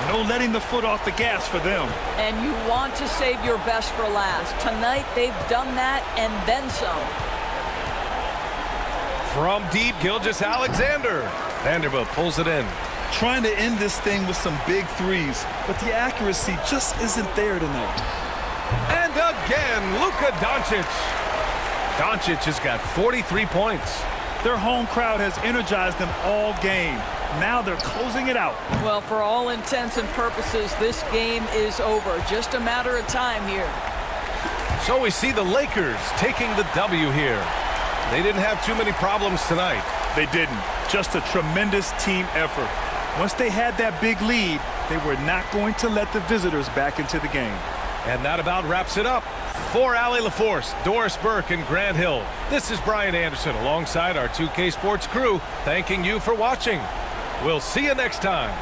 No letting the foot off the gas for them. And you want to save your best for last. Tonight, they've done that and then some. From deep, Gilgeous-Alexander. Vanderbilt pulls it in. Trying to end this thing with some big threes, but the accuracy just isn't there tonight. And again, Luka Doncic. Doncic has got 43 points. Their home crowd has energized them all game. Now they're closing it out. Well, for all intents and purposes, this game is over. Just a matter of time here. So we see the Lakers taking the W here. They didn't have too many problems tonight. They didn't. Just a tremendous team effort. Once they had that big lead, they were not going to let the visitors back into the game. And that about wraps it up. For Allie LaForce, Doris Burke, and Grant Hill, this is Brian Anderson alongside our 2K Sports crew, thanking you for watching. We'll see you next time.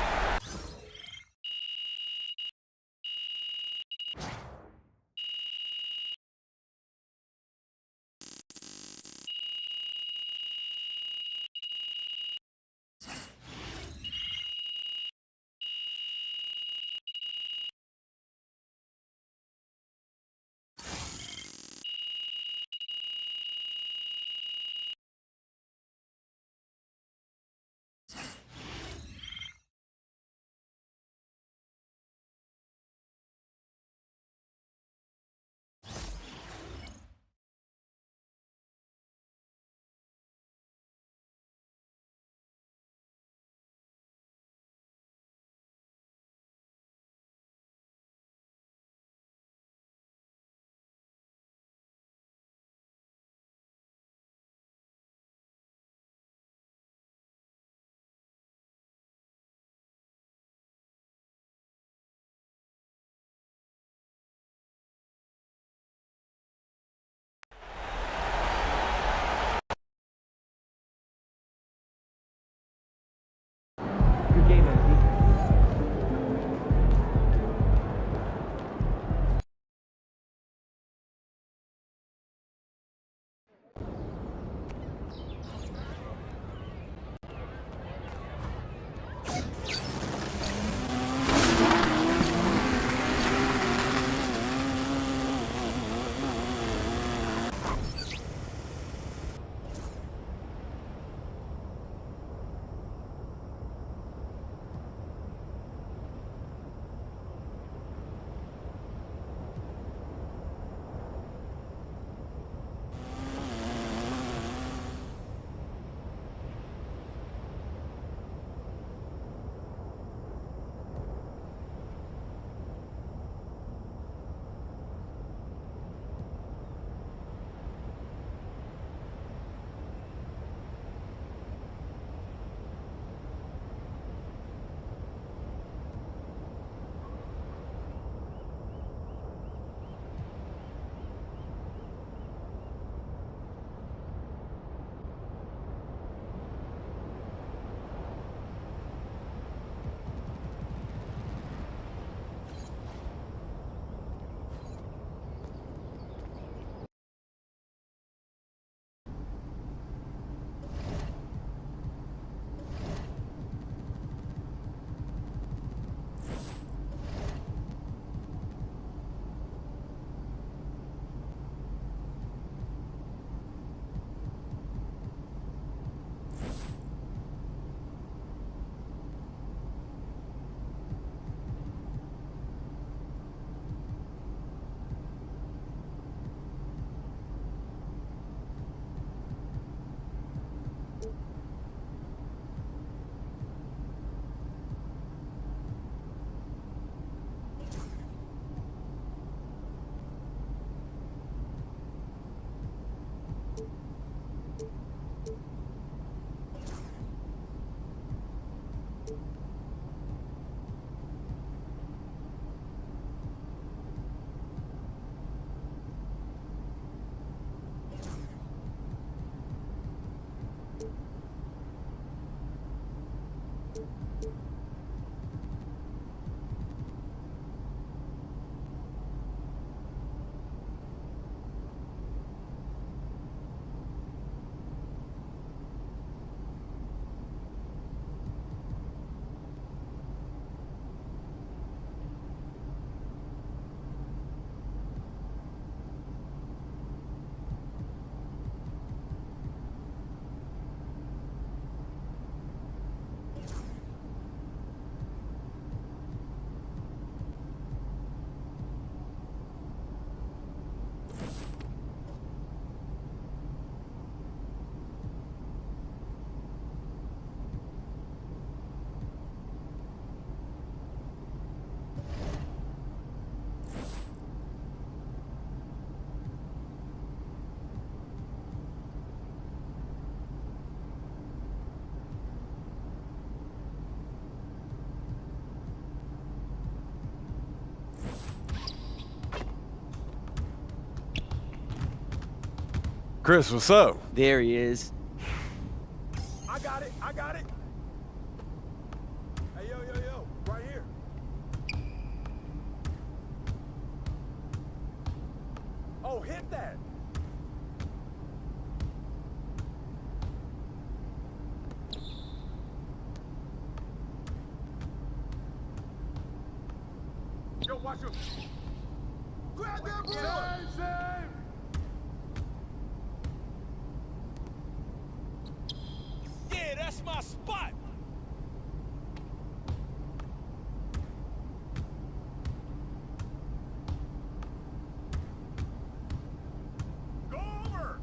Chris, what's up? There he is. I got it. Hey, yo, right here. Oh, hit that. Yo, watch him. Grab that boy. Same. Yeah, that's my spot. Go over.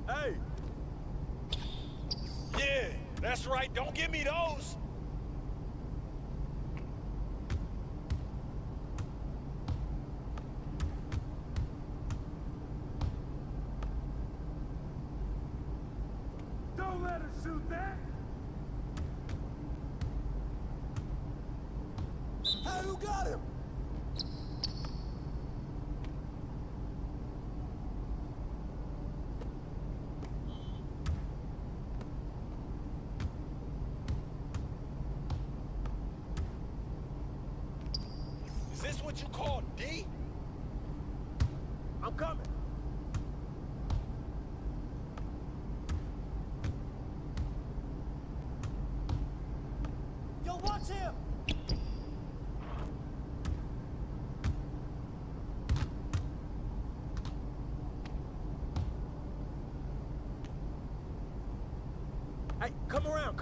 Hey. Yeah, that's right. Don't give me those. Don't let him shoot that. Hey, who got him? Is this what you call D? I'm coming. Yo, watch him! Hey, come around.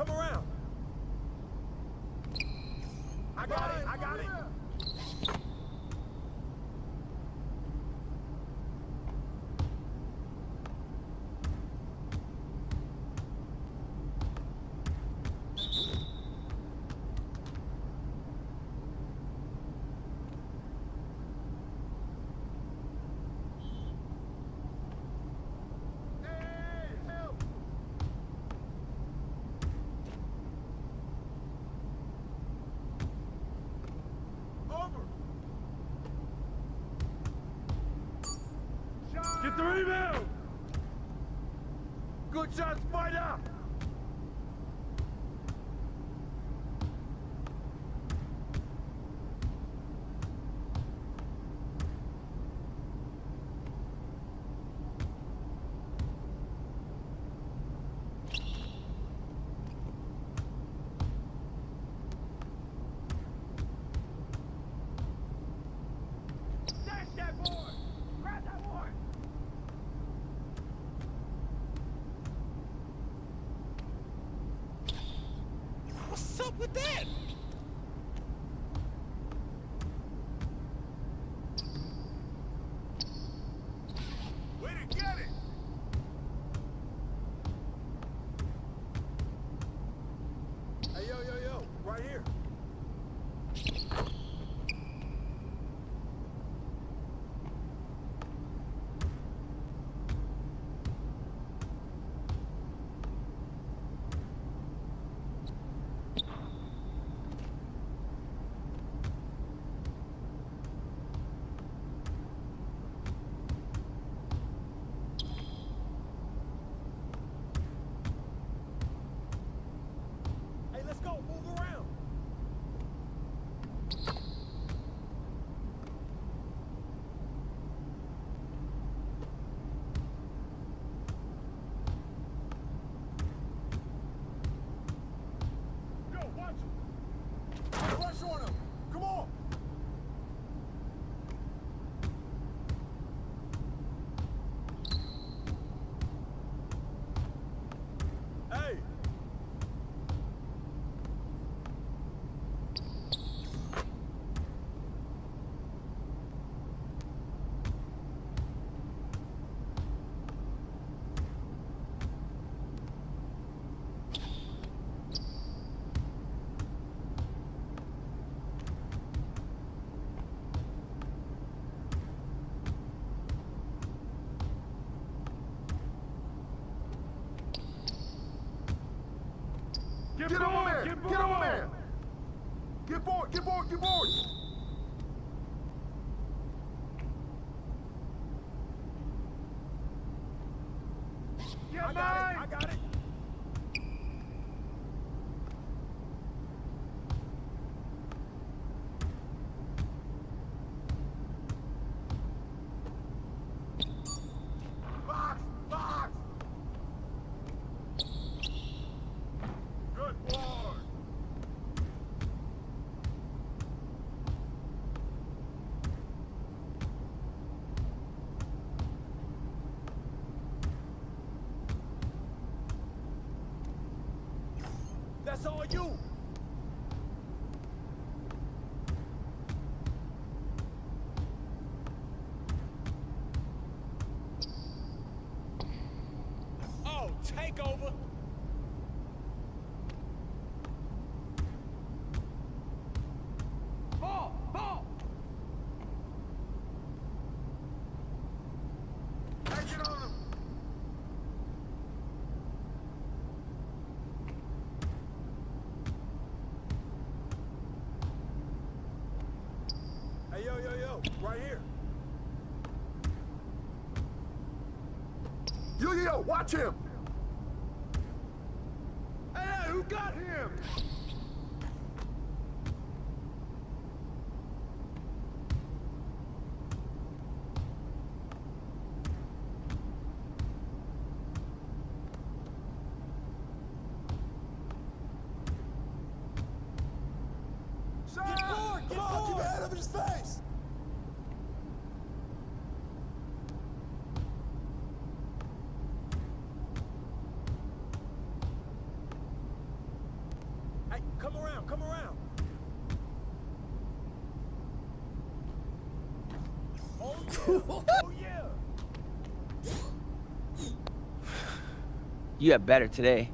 I got it. Get the rebound! Good shot, Spider! Dash that boy! Grab that boy! What's up with that? Way to get it! Hey, yo, right here. Get board, get board! I got it. Box! Box! Good board! That's all you! Oh, take over! Ball! Ball! Take it on him! Hey, yo, right here. Yo, watch him. Hey, who got him? Get forward! Come on, keep your head up in his face! Hey, come around, come around! Oh yeah! Oh yeah! You got better today.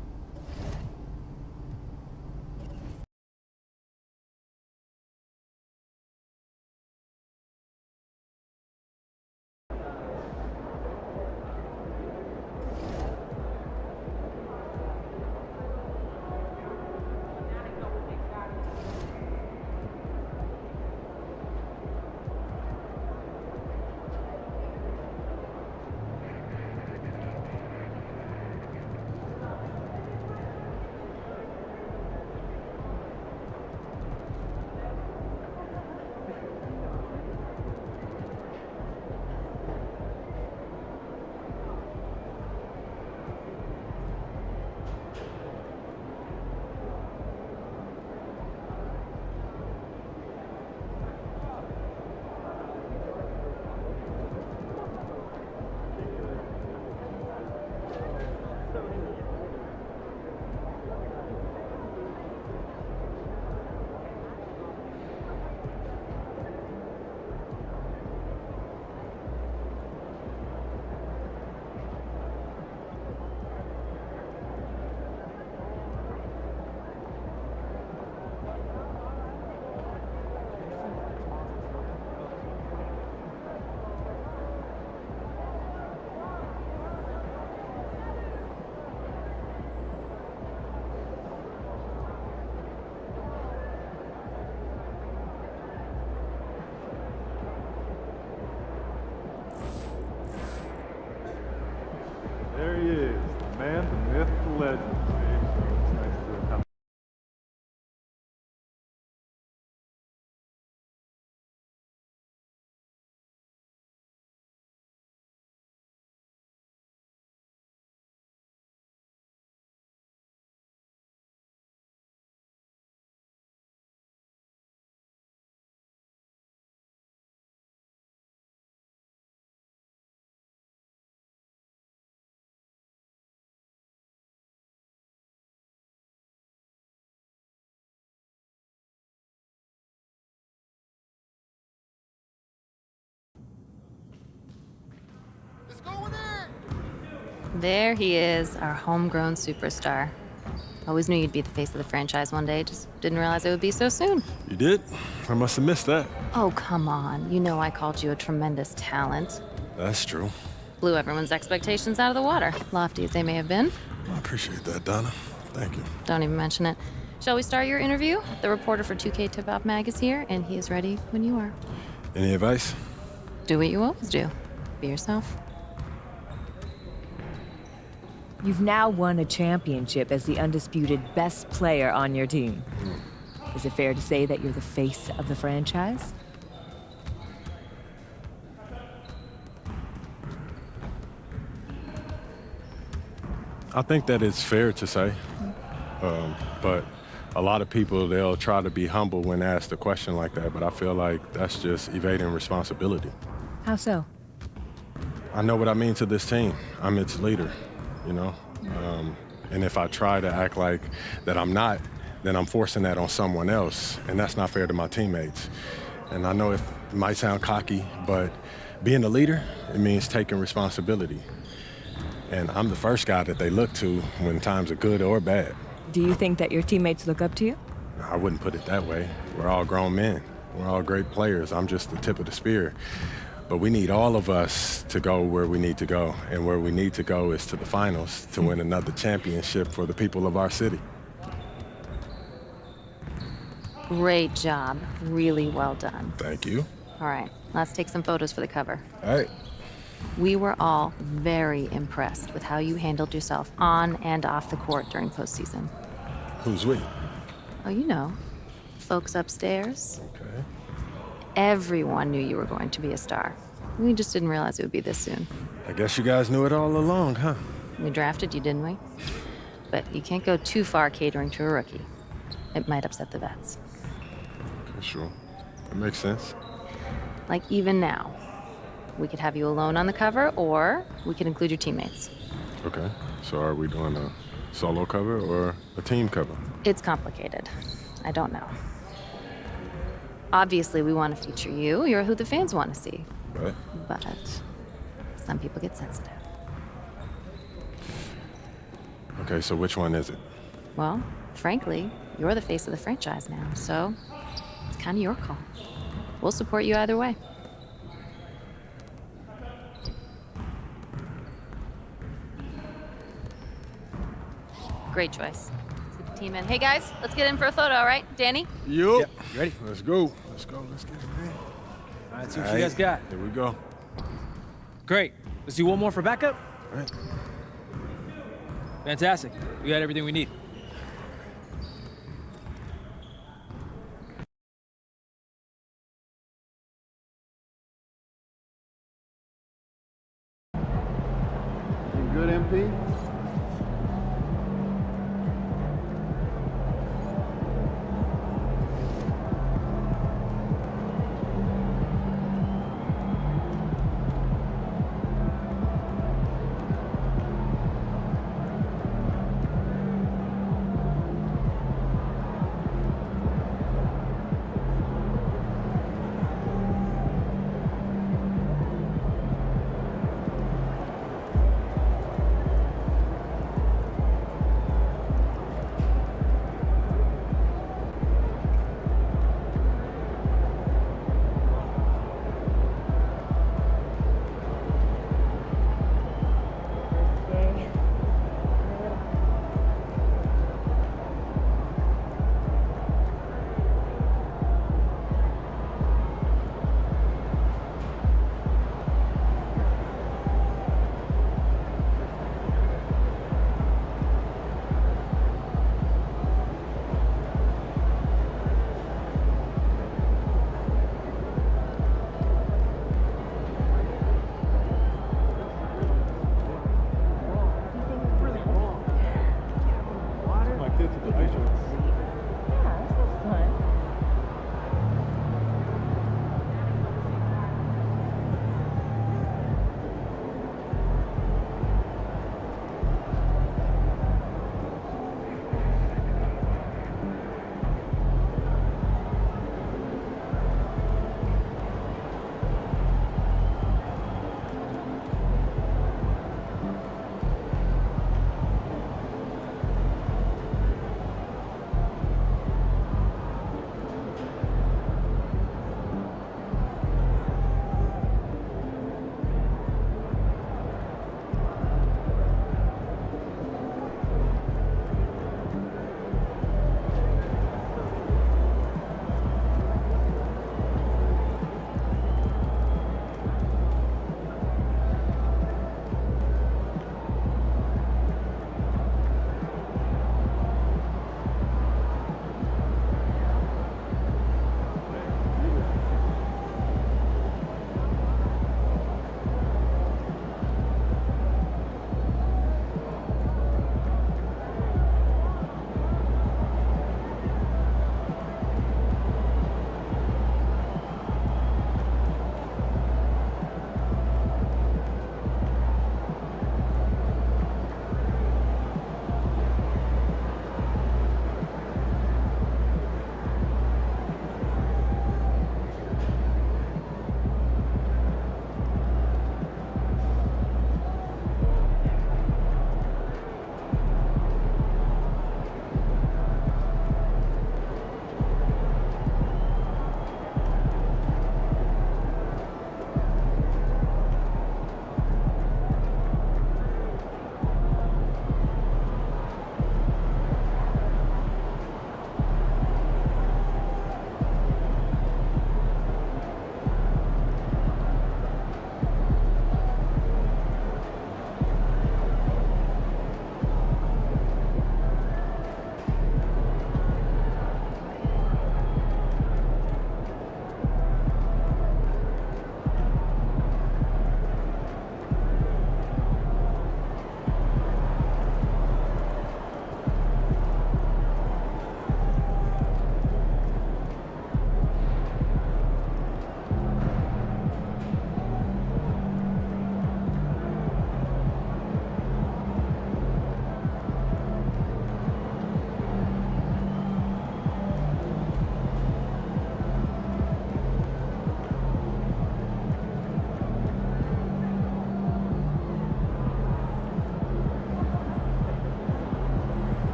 There he is, the man, the myth, the legend. It's nice to have. There he is, our homegrown superstar. Always knew you'd be the face of the franchise one day, just didn't realize it would be so soon. You did? I must have missed that. Oh, come on. You know I called you a tremendous talent. That's true. Blew everyone's expectations out of the water, lofty as they may have been. I appreciate that, Donna. Thank you. Don't even mention it. Shall we start your interview? The reporter for 2K Tip-Off Mag is here, and he is ready when you are. Any advice? Do what you always do. Be yourself. You've now won a championship as the undisputed best player on your team. Is it fair to say that you're the face of the franchise? I think that it's fair to say, but a lot of people, they'll try to be humble when asked a question like that, but I feel like that's just evading responsibility. How so? I know what I mean to this team. I'm its leader, you know? And if I try to act like that I'm not, then I'm forcing that on someone else, and that's not fair to my teammates. And I know it might sound cocky, but being a leader, it means taking responsibility. And I'm the first guy that they look to when times are good or bad. Do you think that your teammates look up to you? I wouldn't put it that way. We're all grown men. We're all great players. I'm just the tip of the spear. But we need all of us to go where we need to go. And where we need to go is to the finals to win another championship for the people of our city. Great job. Really well done. Thank you. All right, let's take some photos for the cover. All right. We were all very impressed with how you handled yourself on and off the court during postseason. Who's we? Oh, you know, folks upstairs. Okay. Everyone knew you were going to be a star. We just didn't realize it would be this soon. I guess you guys knew it all along, huh? We drafted you, didn't we? But you can't go too far catering to a rookie. It might upset the vets. Okay, sure. That makes sense. Like even now. We could have you alone on the cover, or we could include your teammates. Okay. So are we doing a solo cover or a team cover? It's complicated. I don't know. Obviously, we want to feature you. You're who the fans want to see. Right. But some people get sensitive. Okay, so which one is it? Well, frankly, you're the face of the franchise now, so it's kind of your call. We'll support you either way. Great choice. Let's get the team in. Hey guys, let's get in for a photo, all right? Danny? Yup. Yep. You ready? Let's go. Let's go. Let's get it in. All right, see what you guys got. Here we go. Great. Let's do one more for backup. All right. Fantastic. We got everything we need. You good, MP?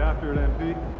after it, MP.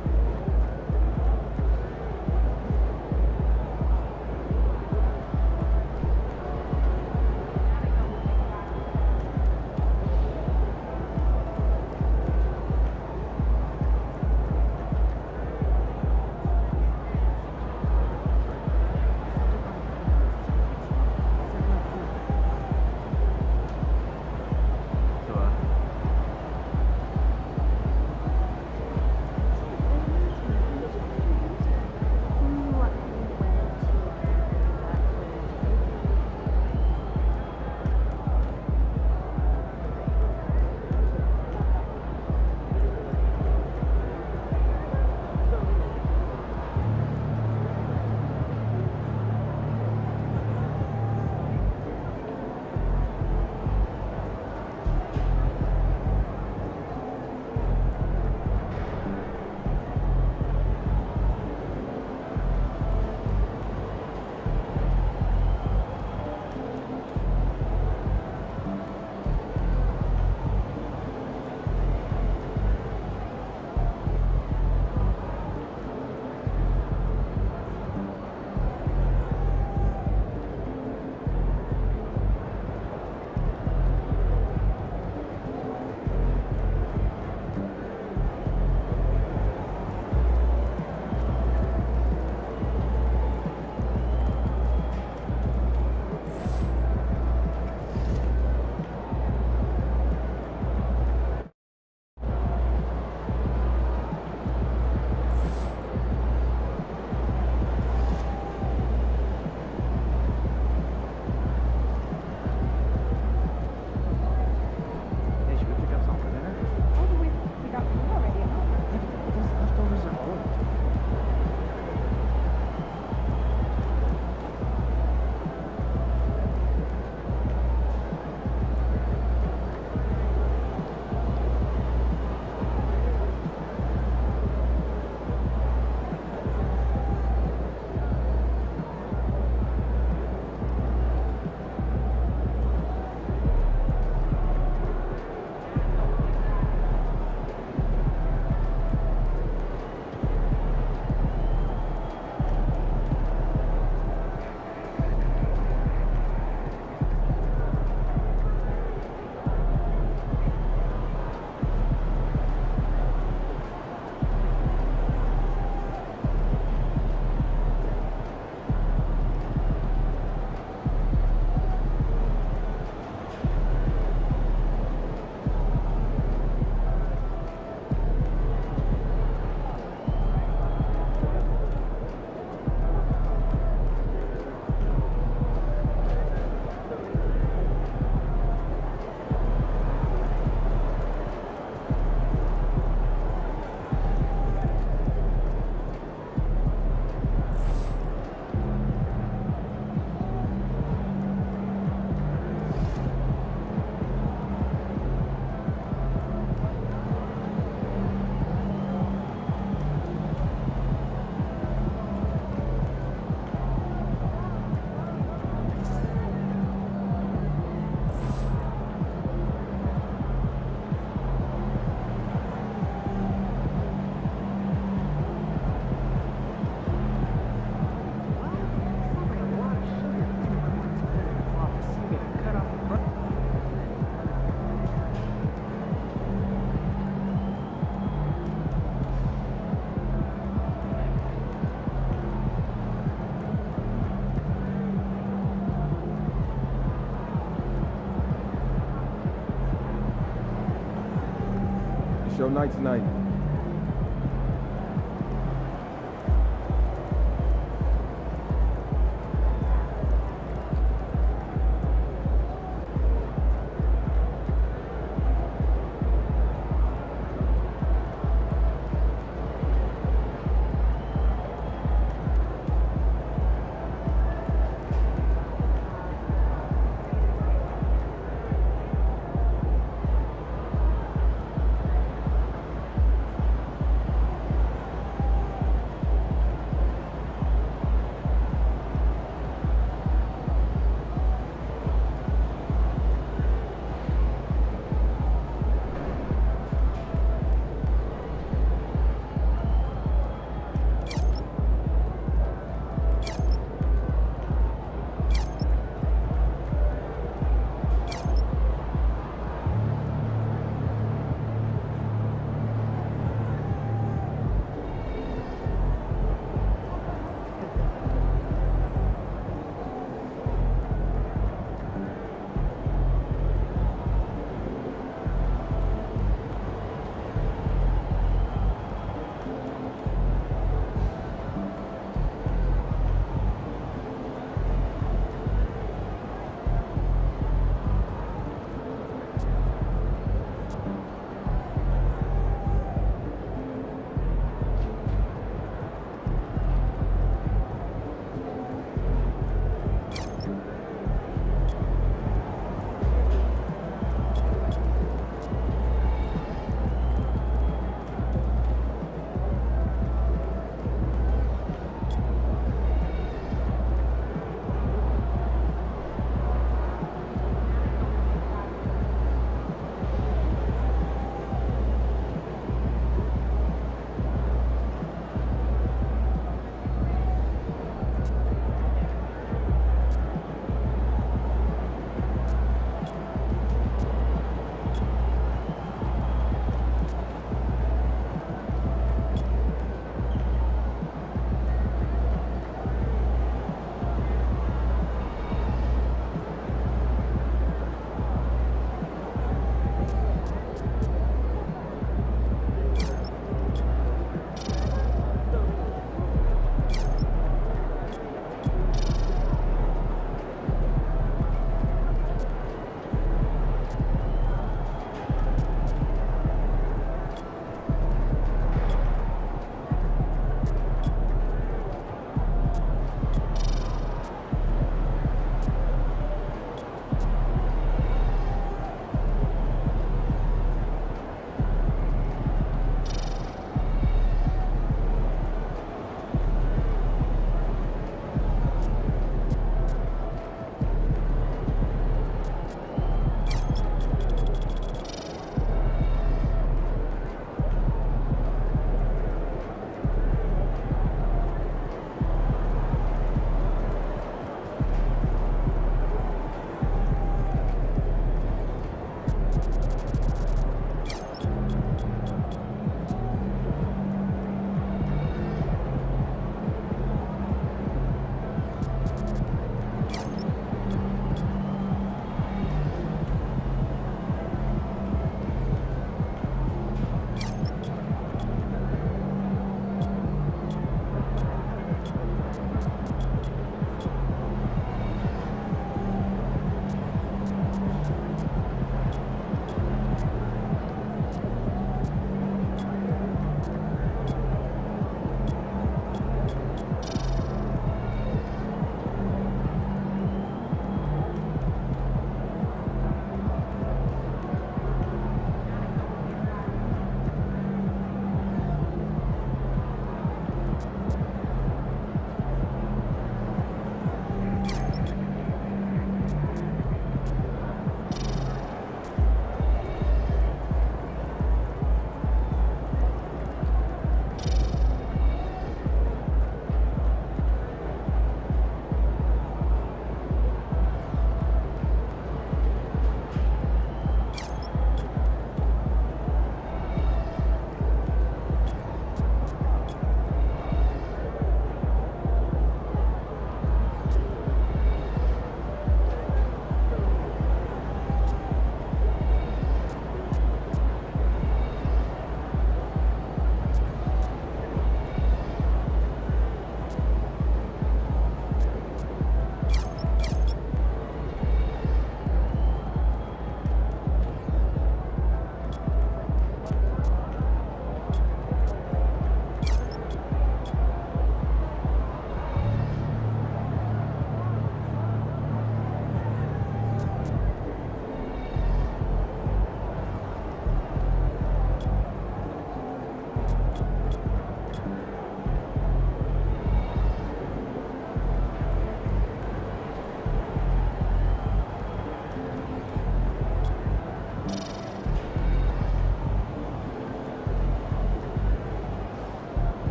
Show night tonight.